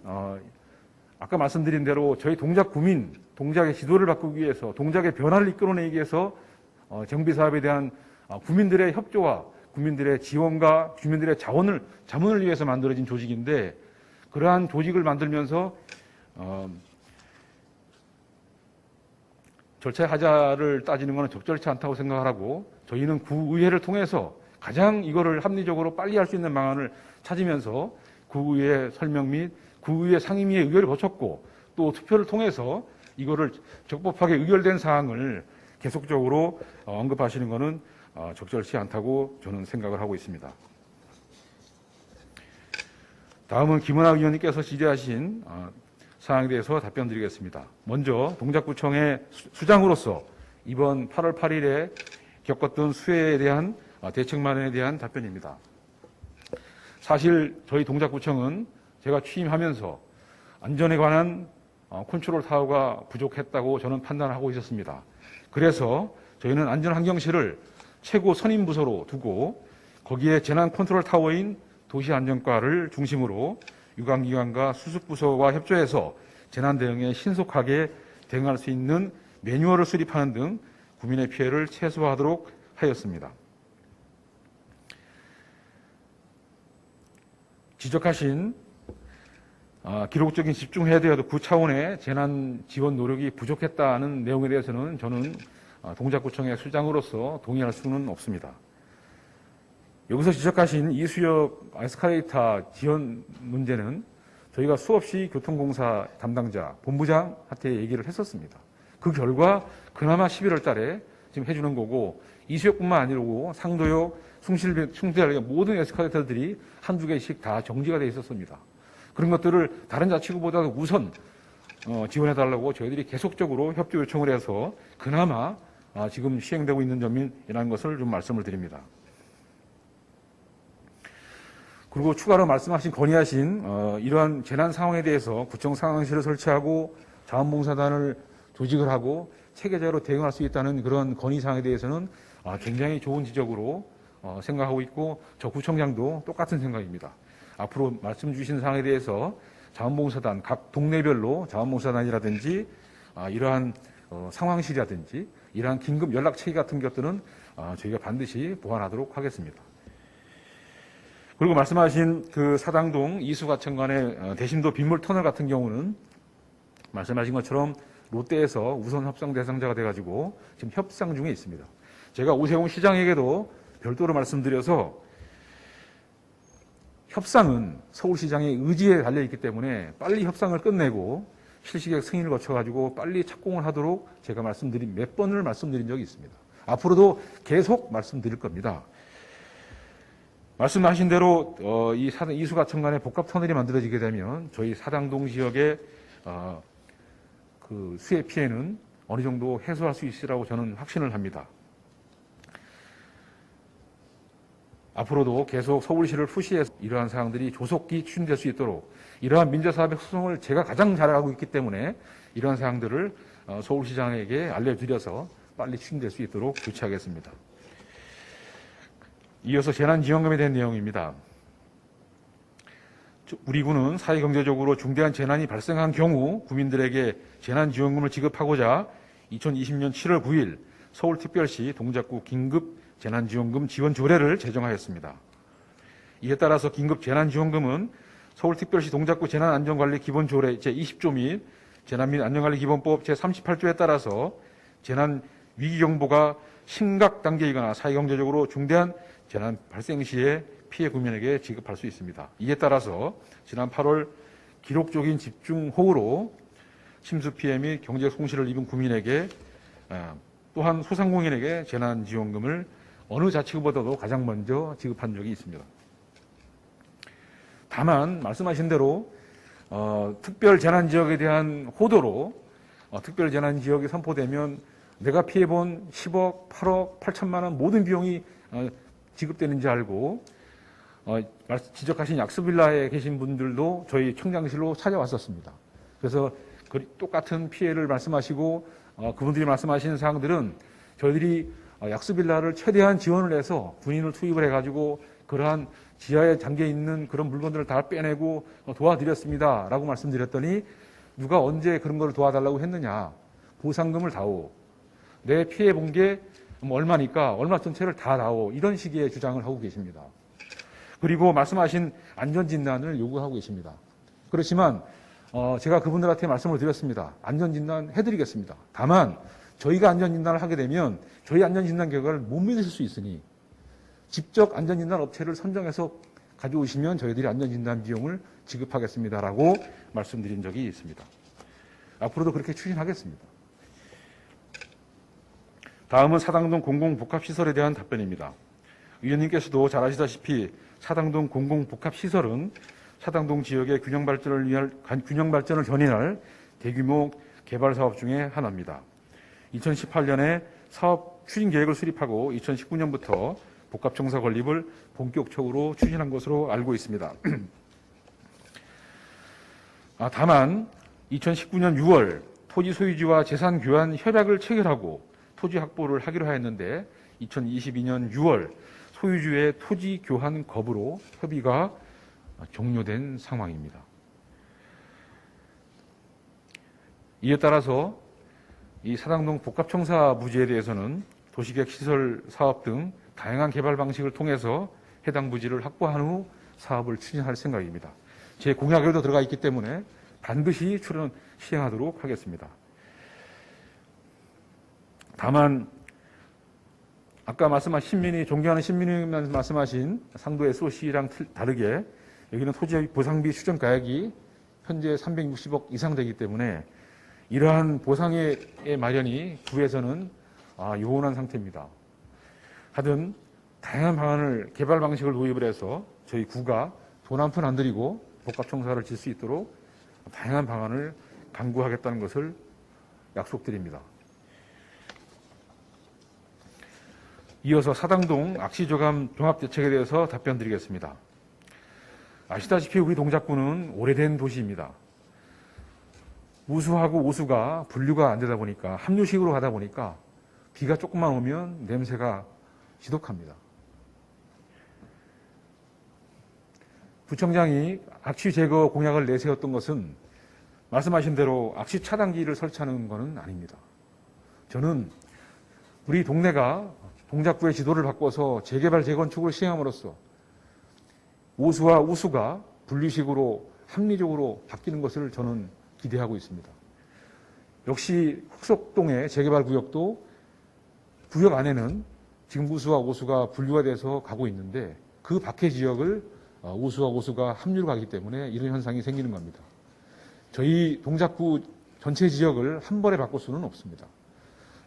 아까 말씀드린 대로 저희 동작구민, 동작의 지도를 바꾸기 위해서, 동작의 변화를 이끌어내기 위해서 정비사업에 대한 구민들의 협조와 국민들의 지원과 주민들의 자문을 위해서 만들어진 조직인데, 그러한 조직을 만들면서 절차의 하자를 따지는 것은 적절치 않다고 생각하고, 저희는 구의회를 통해서 가장 이거를 합리적으로 빨리 할 수 있는 방안을 찾으면서 구의회 설명 및 구의회 상임위의 의결을 거쳤고, 또 투표를 통해서 이거를 적법하게 의결된 사항을 계속적으로 언급하시는 것은 적절치 않다고 저는 생각을 하고 있습니다. 다음은 김은하 의원님께서 질의하신 사항에 대해서 답변드리겠습니다. 먼저 동작구청의 수장으로서 이번 8월 8일에 겪었던 수해에 대한 대책 마련에 대한 답변입니다. 사실 저희 동작구청은 제가 취임하면서 안전에 관한 컨트롤 타워가 부족했다고 저는 판단하고 있었습니다. 그래서 저희는 안전환경실을 최고 선임 부서로 두고 거기에 재난 컨트롤 타워인 도시안전과를 중심으로 유관기관과 수습부서와 협조해서 재난 대응에 신속하게 대응할 수 있는 매뉴얼을 수립하는 등 국민의 피해를 최소화하도록 하였습니다. 지적하신 기록적인 집중해야 되어도 그 차원의 재난 지원 노력이 부족했다는 내용에 대해서는 저는 동작구청의 수장으로서 동의할 수는 없습니다. 여기서 지적하신 이수역 에스컬레이터 지원 문제는 저희가 수없이 교통공사 담당자, 본부장한테 얘기를 했었습니다. 그 결과 그나마 11월 달에 지금 해주는 거고, 이수역뿐만 아니고 상도역, 숭실대 모든 에스컬레이터들이 한두 개씩 다 정지가 돼 있었습니다. 그런 것들을 다른 자치구보다도 우선 지원해달라고 저희들이 계속적으로 협조 요청을 해서 그나마 지금 시행되고 있는 점이라는 것을 좀 말씀을 드립니다. 그리고 추가로 말씀하신 건의하신 이러한 재난 상황에 대해서 구청 상황실을 설치하고 자원봉사단을 조직을 하고 체계적으로 대응할 수 있다는 그런 건의사항에 대해서는 굉장히 좋은 지적으로 생각하고 있고, 저 구청장도 똑같은 생각입니다. 앞으로 말씀 주신 사항에 대해서 자원봉사단, 각 동네별로 자원봉사단이라든지 이러한 상황실이라든지 이러한 긴급 연락체계 같은 것들은 저희가 반드시 보완하도록 하겠습니다. 그리고 말씀하신 그 사당동 이수가천간의 대심도 빗물 터널 같은 경우는 말씀하신 것처럼 롯데에서 우선 협상 대상자가 돼가지고 지금 협상 중에 있습니다. 제가 오세훈 시장에게도 별도로 말씀드려서 협상은 서울시장의 의지에 달려있기 때문에 빨리 협상을 끝내고 실시객 승인을 거쳐가지고 빨리 착공을 하도록 제가 몇 번을 말씀드린 적이 있습니다. 앞으로도 계속 말씀드릴 겁니다. 말씀하신 대로 이 이수가천간의 복합 터널이 만들어지게 되면 저희 사당동 지역의 그 수해 피해는 어느 정도 해소할 수 있으리라고 저는 확신을 합니다. 앞으로도 계속 서울시를 푸시해서 이러한 사항들이 조속히 추진될 수 있도록, 이러한 민자사업의 소송을 제가 가장 잘하고 있기 때문에 이러한 사항들을 서울시장에게 알려드려서 빨리 추진될 수 있도록 조치하겠습니다. 이어서 재난지원금에 대한 내용입니다. 우리 군은 사회경제적으로 중대한 재난이 발생한 경우 국민들에게 재난지원금을 지급하고자 2020년 7월 9일 서울특별시 동작구 긴급 재난지원금 지원조례를 제정하였습니다. 이에 따라서 긴급 재난지원금은 서울특별시 동작구 재난안전관리 기본조례 제20조 및 재난 및 안전관리 기본법 제38조에 따라서 재난 위기경보가 심각 단계이거나 사회경제적으로 중대한 재난 발생 시에 피해 국민에게 지급할 수 있습니다. 이에 따라서 지난 8월 기록적인 집중호우로 침수 피해 및 경제 손실을 입은 국민에게, 또한 소상공인에게 재난지원금을 어느 자치구보다도 가장 먼저 지급한 적이 있습니다. 다만 말씀하신 대로 특별 재난 지역에 대한 호도로 특별재난지역이 선포되면 내가 피해본 10억, 8억, 8천만 원 모든 비용이 지급되는지 알고 지적하신 약수빌라에 계신 분들도 저희 청장실로 찾아왔었습니다. 그래서 똑같은 피해를 말씀하시고 그분들이 말씀하시는 사항들은 저희들이 약수빌라를 최대한 지원을 해서 군인을 투입을 해가지고 그러한 지하에 잠겨 있는 그런 물건들을 다 빼내고 도와드렸습니다라고 말씀드렸더니 누가 언제 그런 걸 도와달라고 했느냐. 보상금을 다오. 내 피해 본 게 얼마니까 얼마 전체를 다 다오. 이런 식의 주장을 하고 계십니다. 그리고 말씀하신 안전진단을 요구하고 계십니다. 그렇지만 제가 그분들한테 말씀을 드렸습니다. 안전진단 해드리겠습니다. 다만 저희가 안전진단을 하게 되면 저희 안전진단 결과를 못 믿으실 수 있으니 직접 안전진단 업체를 선정해서 가져오시면 저희들이 안전진단 비용을 지급하겠습니다라고 말씀드린 적이 있습니다. 앞으로도 그렇게 추진하겠습니다. 다음은 사당동 공공복합시설에 대한 답변입니다. 의원님께서도 잘 아시다시피 사당동 공공복합시설은 사당동 지역의 균형 발전을 견인할 대규모 개발 사업 중에 하나입니다. 2018년에 사업 추진 계획을 수립하고 2019년부터 복합청사 건립을 본격적으로 추진한 것으로 알고 있습니다. 다만 2019년 6월 토지 소유주와 재산 교환 협약을 체결하고 토지 확보를 하기로 하였는데 2022년 6월 소유주의 토지 교환 거부로 협의가 종료된 상황입니다. 이에 따라서 이 사당동 복합청사 부지에 대해서는 도시계획 시설 사업 등 다양한 개발 방식을 통해서 해당 부지를 확보한 후 사업을 추진할 생각입니다. 제 공약에도 들어가 있기 때문에 반드시 시행하도록 하겠습니다. 다만 아까 말씀하신 존경하는 신민이 말씀하신 상도 SOC랑 다르게 여기는 토지 보상비 추정가액이 현재 360억 이상 되기 때문에 이러한 보상의 마련이 구에서는 요원한 상태입니다. 하여튼 다양한 방안을 개발 방식을 도입을 해서 저희 구가 돈 한 푼 안 들이고 복합청사를 질 수 있도록 다양한 방안을 강구하겠다는 것을 약속드립니다. 이어서 사당동 악시조감 종합대책에 대해서 답변드리겠습니다. 아시다시피 우리 동작구는 오래된 도시입니다. 우수하고 오수가 분류가 안 되다 보니까 합류식으로 가다 보니까 비가 조금만 오면 냄새가 지독합니다. 부청장이 악취 제거 공약을 내세웠던 것은 말씀하신 대로 악취 차단기를 설치하는 것은 아닙니다. 저는 우리 동네가 동작구의 지도를 바꿔서 재개발 재건축을 시행함으로써 오수와 우수가 분류식으로 합리적으로 바뀌는 것을 저는 기대하고 있습니다. 역시 흑석동의 재개발 구역도 구역 안에는 지금 우수와 오수가 분류가 돼서 가고 있는데 그 밖의 지역을 우수와 오수가 합류로 가기 때문에 이런 현상이 생기는 겁니다. 저희 동작구 전체 지역을 한 번에 바꿀 수는 없습니다.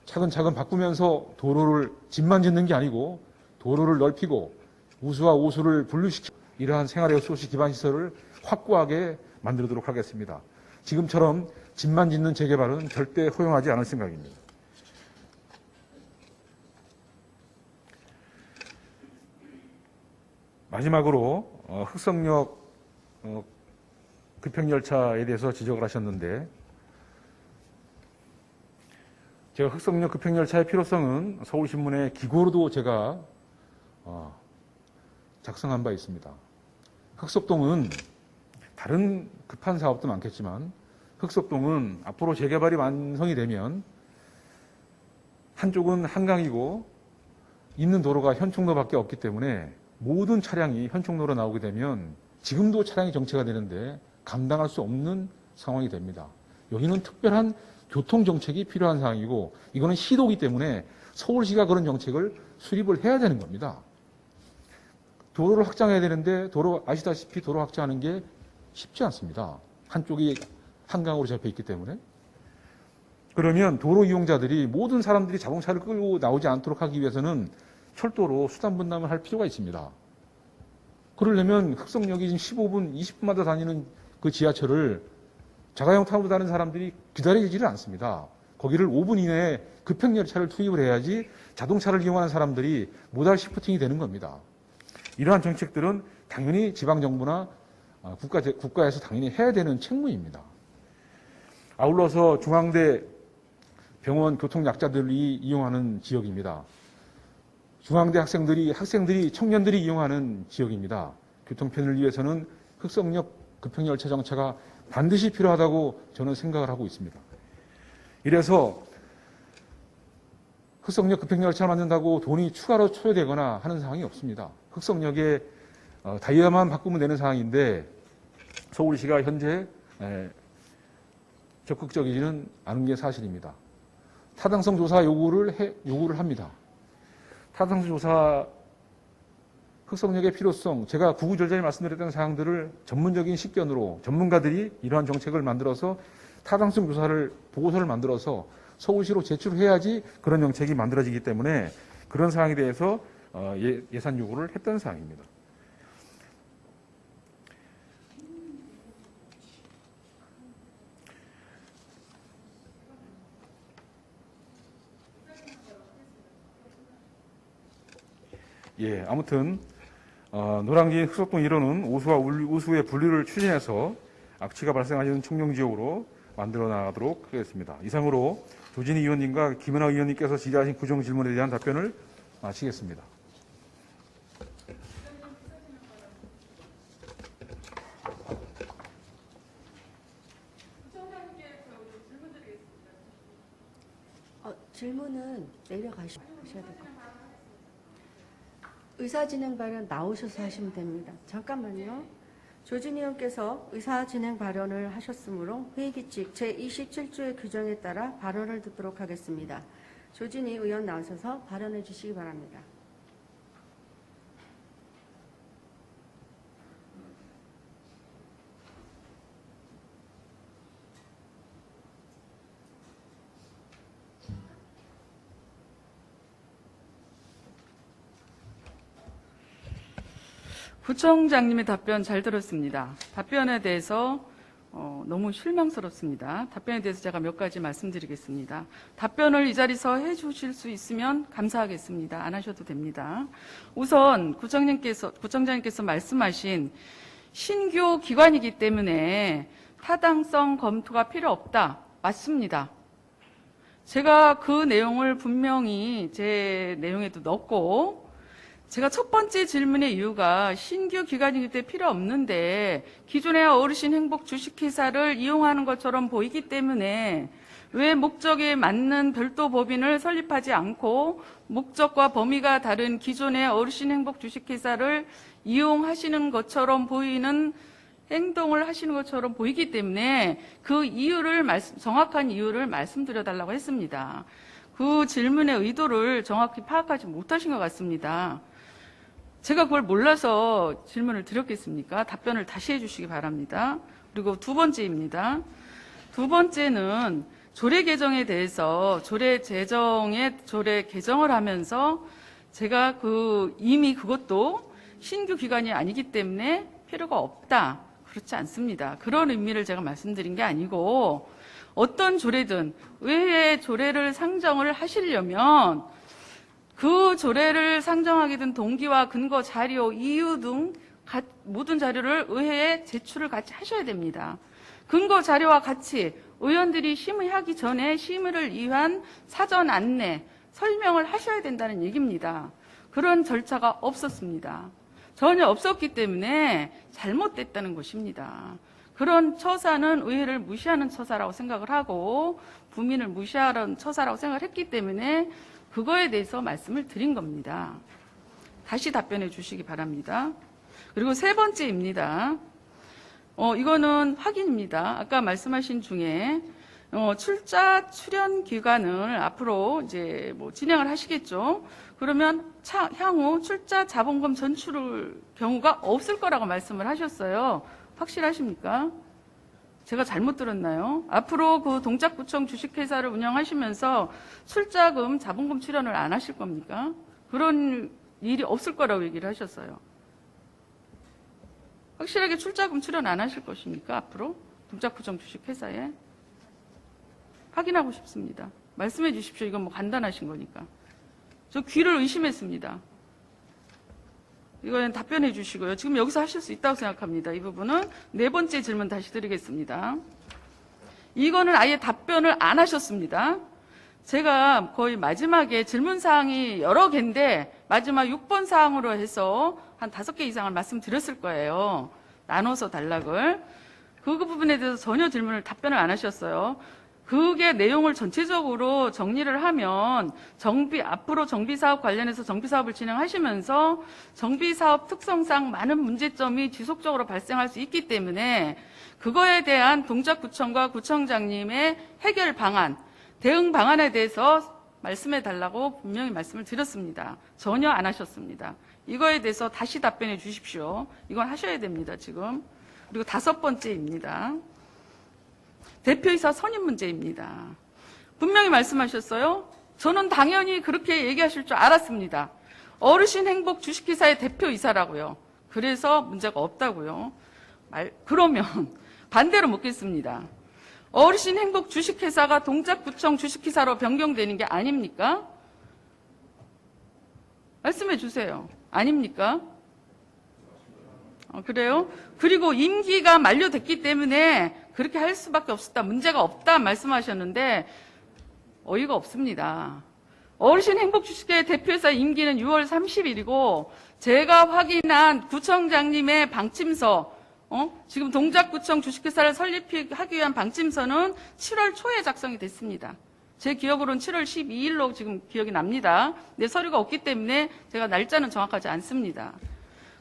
차근차근 바꾸면서 도로를 집만 짓는 게 아니고 도로를 넓히고 우수와 오수를 분류시키고 이러한 생활의 소시 기반 시설을 확고하게 만들도록 하겠습니다. 지금처럼 집만 짓는 재개발은 절대 허용하지 않을 생각입니다. 마지막으로 흑석역 급행열차에 대해서 지적을 하셨는데 제가 흑석역 급행열차의 필요성은 서울신문의 기고로도 제가 작성한 바 있습니다. 흑석동은 다른 급한 사업도 많겠지만 흑석동은 앞으로 재개발이 완성이 되면 한쪽은 한강이고 있는 도로가 현충로밖에 없기 때문에 모든 차량이 현충로로 나오게 되면 지금도 차량이 정체가 되는데 감당할 수 없는 상황이 됩니다. 여기는 특별한 교통정책이 필요한 상황이고 이거는 시도이기 때문에 서울시가 그런 정책을 수립을 해야 되는 겁니다. 도로를 확장해야 되는데 아시다시피 도로 확장하는 게 쉽지 않습니다. 한쪽이 한강으로 잡혀 있기 때문에. 그러면 도로 이용자들이 모든 사람들이 자동차를 끌고 나오지 않도록 하기 위해서는 철도로 수단 분담을 할 필요가 있습니다. 그러려면 흑석역이 지금 15분, 20분마다 다니는 그 지하철을 자가용 타고 다니는 사람들이 기다리지를 않습니다. 거기를 5분 이내에 급행열차를 투입을 해야지 자동차를 이용하는 사람들이 모달 시프팅이 되는 겁니다. 이러한 정책들은 당연히 지방정부나 국가에서 당연히 해야 되는 책무입니다. 아울러서 중앙대 병원 교통약자들이 이용하는 지역입니다. 중앙대 학생들이 청년들이 이용하는 지역입니다. 교통편을 위해서는 흑석역 급행열차 정차가 반드시 필요하다고 저는 생각을 하고 있습니다. 이래서 흑석역 급행열차를 만든다고 돈이 추가로 초여되거나 하는 상황이 없습니다. 흑석역에 다이아만 바꾸면 되는 상황인데 서울시가 현재 적극적이지는 않은 게 사실입니다. 타당성 조사 요구를 합니다. 타당성 조사 흑석역의 필요성, 제가 구구절절히 말씀드렸던 사항들을 전문적인 식견으로 전문가들이 이러한 정책을 만들어서 타당성 조사를 보고서를 만들어서 서울시로 제출해야지 그런 정책이 만들어지기 때문에 그런 사항에 대해서 예산 요구를 했던 사항입니다. 아무튼 노량진 흑석동 1호는 오수와 우수의 분리를 추진해서 악취가 발생하는 청정지역으로 만들어 나가도록 하겠습니다. 이상으로 조진희 의원님과 김연아 의원님께서 질의하신 구정 질문에 대한 답변을 마치겠습니다. 질문은 내려가셔야 될 것 같아요. 의사진행 발언 나오셔서 하시면 됩니다. 잠깐만요. 조진희 의원께서 의사진행 발언을 하셨으므로 회의규칙 제27조의 규정에 따라 발언을 듣도록 하겠습니다. 조진희 의원 나오셔서 발언해 주시기 바랍니다. 부총장님의 답변 잘 들었습니다. 답변에 대해서 너무 실망스럽습니다. 답변에 대해서 제가 몇 가지 말씀드리겠습니다. 답변을 이 자리에서 해주실 수 있으면 감사하겠습니다. 안 하셔도 됩니다. 우선 구청장님께서 말씀하신 신규 기관이기 때문에 타당성 검토가 필요 없다. 맞습니다. 제가 그 내용을 분명히 제 내용에도 넣었고 제가 첫 번째 질문의 이유가 신규 기관이기 때문에 필요 없는데 기존의 어르신 행복 주식회사를 이용하는 것처럼 보이기 때문에 왜 목적에 맞는 별도 법인을 설립하지 않고 목적과 범위가 다른 기존의 어르신 행복 주식회사를 이용하시는 것처럼 보이는 행동을 하시는 것처럼 보이기 때문에 그 이유를 정확한 이유를 말씀드려달라고 했습니다. 그 질문의 의도를 정확히 파악하지 못하신 것 같습니다. 제가 그걸 몰라서 질문을 드렸겠습니까? 답변을 다시 해주시기 바랍니다. 그리고 두 번째입니다. 두 번째는 조례 개정에 대해서 조례 개정을 하면서 제가 이미 그것도 신규 기관이 아니기 때문에 필요가 없다. 그렇지 않습니다. 그런 의미를 제가 말씀드린 게 아니고 어떤 조례든 의회에 조례를 상정을 하시려면 그 조례를 상정하게 된 동기와 근거, 자료, 이유 등 모든 자료를 의회에 제출을 같이 하셔야 됩니다. 근거 자료와 같이 의원들이 심의하기 전에 심의를 위한 사전 안내, 설명을 하셔야 된다는 얘기입니다. 그런 절차가 없었습니다. 전혀 없었기 때문에 잘못됐다는 것입니다. 그런 처사는 의회를 무시하는 처사라고 생각을 하고 부민을 무시하는 처사라고 생각을 했기 때문에 그거에 대해서 말씀을 드린 겁니다. 다시 답변해 주시기 바랍니다. 그리고 세 번째입니다. 이거는 확인입니다. 아까 말씀하신 중에 출자 출연 기간을 앞으로 이제 진행을 하시겠죠. 그러면 향후 출자 자본금 전출 경우가 없을 거라고 말씀을 하셨어요. 확실하십니까? 제가 잘못 들었나요? 앞으로 그 동작구청 주식회사를 운영하시면서 출자금, 자본금 출연을 안 하실 겁니까? 그런 일이 없을 거라고 얘기를 하셨어요. 확실하게 출자금 출연 안 하실 것입니까? 앞으로? 동작구청 주식회사에? 확인하고 싶습니다. 말씀해 주십시오. 이건 뭐 간단하신 거니까. 저 귀를 의심했습니다. 이거는 답변해 주시고요. 지금 여기서 하실 수 있다고 생각합니다. 이 부분은 네 번째 질문 다시 드리겠습니다. 이거는 아예 답변을 안 하셨습니다. 제가 거의 마지막에 질문사항이 여러 개인데 마지막 6번 사항으로 해서 한 5개 이상을 말씀드렸을 거예요. 나눠서 단락을. 그 부분에 대해서 전혀 답변을 안 하셨어요. 그게 내용을 전체적으로 정리를 하면 앞으로 정비사업 관련해서 정비사업을 진행하시면서 정비사업 특성상 많은 문제점이 지속적으로 발생할 수 있기 때문에 그거에 대한 동작구청과 구청장님의 해결 방안, 대응 방안에 대해서 말씀해 달라고 분명히 말씀을 드렸습니다. 전혀 안 하셨습니다. 이거에 대해서 다시 답변해 주십시오. 이건 하셔야 됩니다, 지금. 그리고 5번째입니다. 대표이사 선임 문제입니다. 분명히 말씀하셨어요. 저는 당연히 그렇게 얘기하실 줄 알았습니다. 어르신 행복 주식회사의 대표이사라고요. 그래서 문제가 없다고요. 그러면 반대로 묻겠습니다. 어르신 행복 주식회사가 동작구청 주식회사로 변경되는 게 아닙니까? 말씀해 주세요. 아닙니까? 그래요? 그리고 임기가 만료됐기 때문에 그렇게 할 수밖에 없었다. 문제가 없다 말씀하셨는데 어이가 없습니다. 어르신 행복주식회 대표이사 임기는 6월 30일이고 제가 확인한 구청장님의 방침서 지금 동작구청 주식회사를 설립하기 위한 방침서는 7월 초에 작성이 됐습니다. 제 기억으로는 7월 12일로 지금 기억이 납니다. 내 서류가 없기 때문에 제가 날짜는 정확하지 않습니다.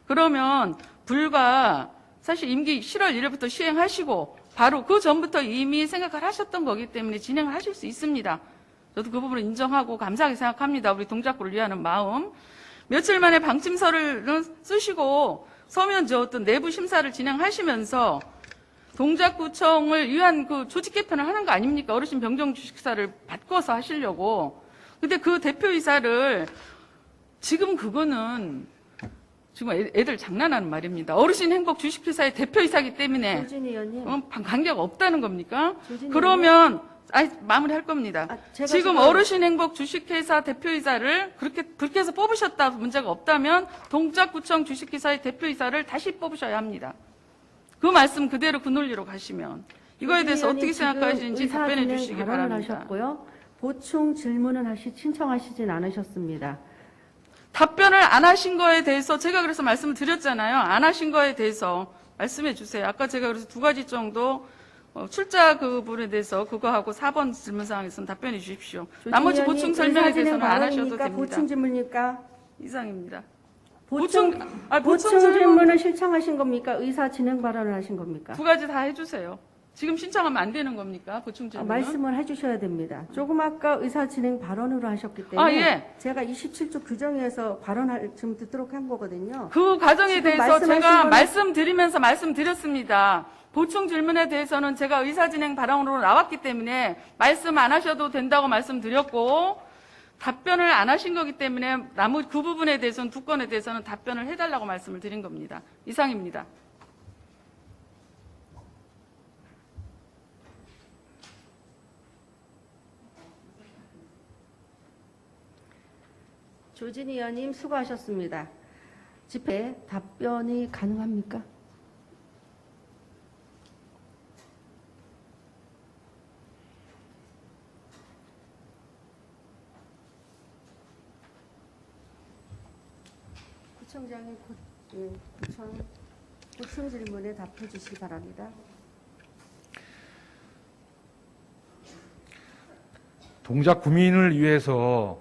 그러면 불과 사실 임기 7월 1일부터 시행하시고 바로 그 전부터 이미 생각을 하셨던 거기 때문에 진행을 하실 수 있습니다. 저도 그 부분을 인정하고 감사하게 생각합니다. 우리 동작구를 위하는 마음. 며칠 만에 방침서를 쓰시고 서면 어떤 내부 심사를 진행하시면서 동작구청을 위한 그 조직 개편을 하는 거 아닙니까? 어르신 병정 주식사를 바꿔서 하시려고. 근데 그 대표이사를 지금 그거는 지금 애들 장난하는 말입니다. 어르신 행복 주식회사의 대표이사기 때문에 조진 의원님. 관계가 없다는 겁니까? 조진 그러면 마무리할 겁니다. 제가 지금 어르신 행복 주식회사 대표이사를 그렇게 해서 뽑으셨다 문제가 없다면 동작구청 주식회사의 대표이사를 다시 뽑으셔야 합니다. 그 말씀 그대로 그 논리로 가시면 이거에 대해서 어떻게 생각하시는지 답변해 주시기 바랍니다. 하셨고요. 보충 질문은 신청하시진 않으셨습니다. 답변을 안 하신 거에 대해서 제가 그래서 말씀을 드렸잖아요. 안 하신 거에 대해서 말씀해 주세요. 아까 제가 그래서 2가지 정도 출자 그 부분에 대해서 그거하고 4번 질문사항에서는 답변해 주십시오. 나머지 보충 설명에 대해서는 안 하셔도 됩니다. 보충 질문입니까? 이상입니다. 보충 질문을 신청하신 겁니까? 의사 진행 발언을 하신 겁니까? 2가지 다 해주세요. 지금 신청하면 안 되는 겁니까? 보충 질문은? 말씀을 해주셔야 됩니다. 조금 아까 의사 진행 발언으로 하셨기 때문에 예. 제가 27조 규정에서 발언을 지금 듣도록 한 거거든요. 그 과정에 지금 대해서 말씀하신 제가 거는- 말씀드리면서 말씀드렸습니다. 보충 질문에 대해서는 제가 의사진행 발언으로 나왔기 때문에 말씀 안 하셔도 된다고 말씀드렸고 답변을 안 하신 거기 때문에 나머지 그 부분에 대해서는 2건에 대해서는 답변을 해달라고 말씀을 드린 겁니다. 이상입니다. 조진 의원님 수고하셨습니다. 집회 답변이 가능합니까? 구청장님 구청 질문에 답해 주시기 바랍니다. 동작 구민을 위해서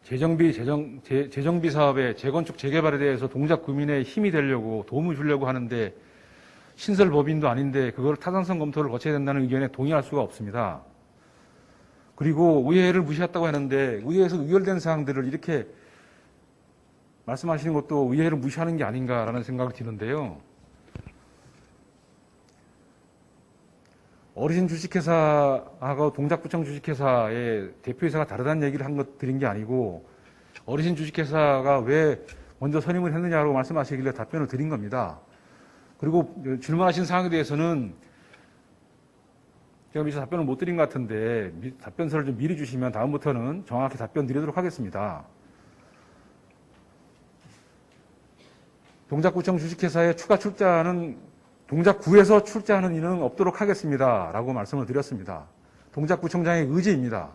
재정비 사업의 재건축 재개발에 대해서 동작 구민의 힘이 되려고 도움을 주려고 하는데 신설 법인도 아닌데 그걸 타당성 검토를 거쳐야 된다는 의견에 동의할 수가 없습니다. 그리고 의회를 무시했다고 하는데 의회에서 의결된 사항들을 이렇게 말씀하시는 것도 의회를 무시하는 게 아닌가라는 생각이 드는데요. 어르신 주식회사하고 동작구청 주식회사의 대표이사가 다르다는 얘기를 드린 게 아니고 어르신 주식회사가 왜 먼저 선임을 했느냐고 말씀하시길래 답변을 드린 겁니다. 그리고 질문하신 사항에 대해서는 제가 미처 답변을 못 드린 것 같은데 답변서를 좀 미리 주시면 다음부터는 정확히 답변 드리도록 하겠습니다. 동작구청 주식회사의 추가 출자는 동작구에서 출자하는 일은 없도록 하겠습니다. 라고 말씀을 드렸습니다. 동작구청장의 의지입니다.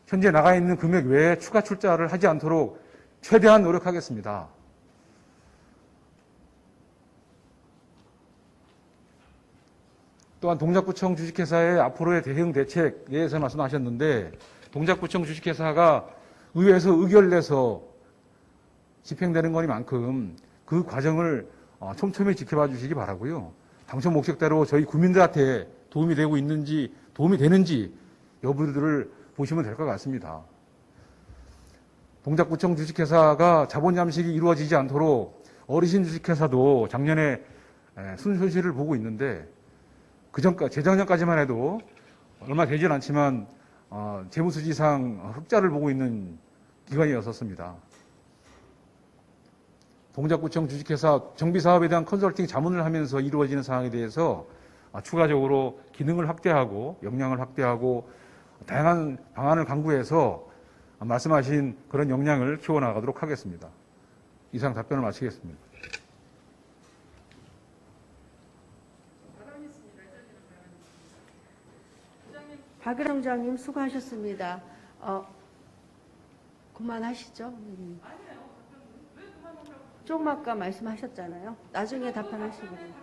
현재 나가 있는 금액 외에 추가 출자를 하지 않도록 최대한 노력하겠습니다. 또한 동작구청 주식회사의 앞으로의 대응 대책에 대해서 말씀하셨는데 동작구청 주식회사가 의회에서 의결내서 집행되는 거니만큼 그 과정을 촘촘히 지켜봐 주시기 바라고요. 당초 목적대로 저희 국민들한테 도움이 되고 있는지 도움이 되는지 여부들을 보시면 될 것 같습니다. 동작구청 주식회사가 자본 잠식이 이루어지지 않도록 어르신 주식회사도 작년에 순손실을 보고 있는데 재작년까지만 해도 얼마 되질 않지만 재무수지상 흑자를 보고 있는 기관이었었습니다. 동작구청 주식회사 정비사업에 대한 컨설팅 자문을 하면서 이루어지는 사항에 대해서 추가적으로 기능을 확대하고 역량을 확대하고 다양한 방안을 강구해서 말씀하신 그런 역량을 키워나가도록 하겠습니다. 이상 답변을 마치겠습니다. 박은영 장님 수고하셨습니다. 그만하시죠. 조금 아까 말씀하셨잖아요. 나중에 답변하시기로.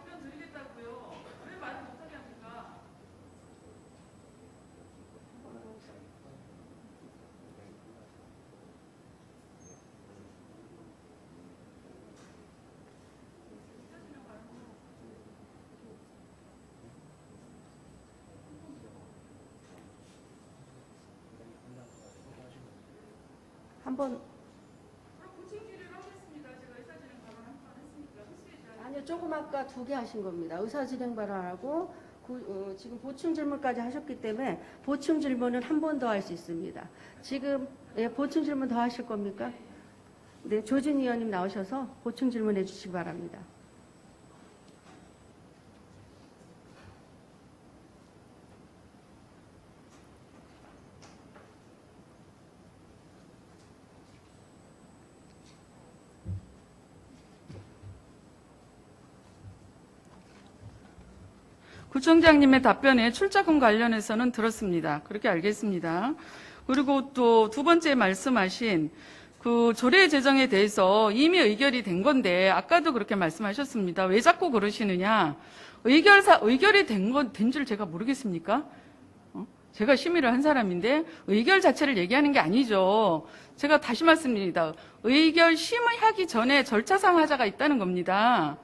한번 아니요, 조금 아까 2개 하신 겁니다. 의사진행 발언하고 지금 보충 질문까지 하셨기 때문에 보충 질문은 한 번 더 할 수 있습니다. 지금 보충 질문 더 하실 겁니까? 네, 조진 의원님 나오셔서 보충 질문해 주시기 바랍니다. 구청장님의 답변에 출자금 관련해서는 들었습니다. 그렇게 알겠습니다. 그리고 또 두 번째 말씀하신 그 조례 제정에 대해서 이미 의결이 된 건데 아까도 그렇게 말씀하셨습니다. 왜 자꾸 그러시느냐? 의결이 된 줄 제가 모르겠습니까? 제가 심의를 한 사람인데 의결 자체를 얘기하는 게 아니죠. 제가 다시 말씀드립니다. 의결 심의하기 전에 절차상 하자가 있다는 겁니다.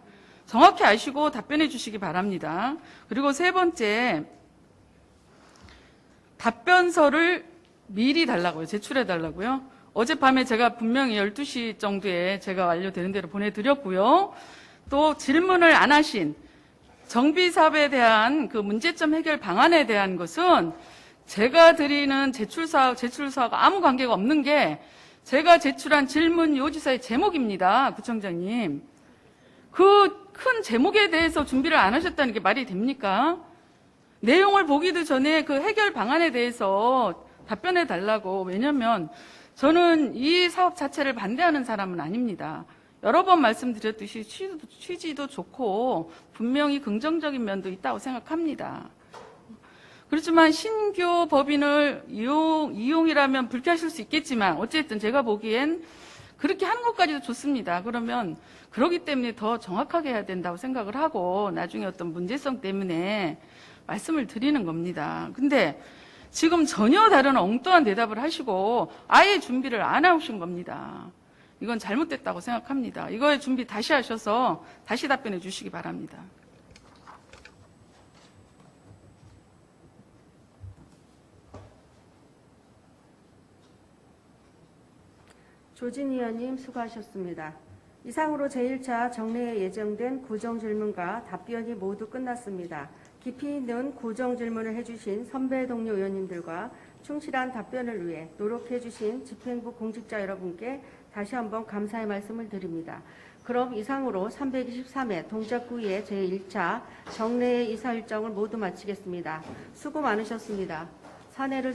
정확히 아시고 답변해 주시기 바랍니다. 그리고 세 번째, 답변서를 미리 달라고요. 제출해 달라고요. 어젯밤에 제가 분명히 12시 정도에 제가 완료되는 대로 보내드렸고요. 또 질문을 안 하신 정비사업에 대한 그 문제점 해결 방안에 대한 것은 제가 드리는 제출사하고 아무 관계가 없는 게 제가 제출한 질문 요지서의 제목입니다. 구청장님. 그 큰 제목에 대해서 준비를 안 하셨다는 게 말이 됩니까? 내용을 보기도 전에 그 해결 방안에 대해서 답변해 달라고. 왜냐면 저는 이 사업 자체를 반대하는 사람은 아닙니다. 여러 번 말씀드렸듯이 취지도 좋고 분명히 긍정적인 면도 있다고 생각합니다. 그렇지만 신규 법인을 이용이라면 불쾌하실 수 있겠지만 어쨌든 제가 보기엔 그렇게 하는 것까지도 좋습니다. 그러면 그러기 때문에 더 정확하게 해야 된다고 생각을 하고 나중에 어떤 문제성 때문에 말씀을 드리는 겁니다. 근데 지금 전혀 다른 엉뚱한 대답을 하시고 아예 준비를 안 하신 겁니다. 이건 잘못됐다고 생각합니다. 이거에 준비 다시 하셔서 다시 답변해 주시기 바랍니다. 조진 의원님 수고하셨습니다. 이상으로 제1차 정례에 예정된 구정질문과 답변이 모두 끝났습니다. 깊이 있는 구정질문을 해주신 선배 동료 의원님들과 충실한 답변을 위해 노력해주신 집행부 공직자 여러분께 다시 한번 감사의 말씀을 드립니다. 그럼 이상으로 323회 동작구의 제1차 정례의 이사 일정을 모두 마치겠습니다. 수고 많으셨습니다. 사내를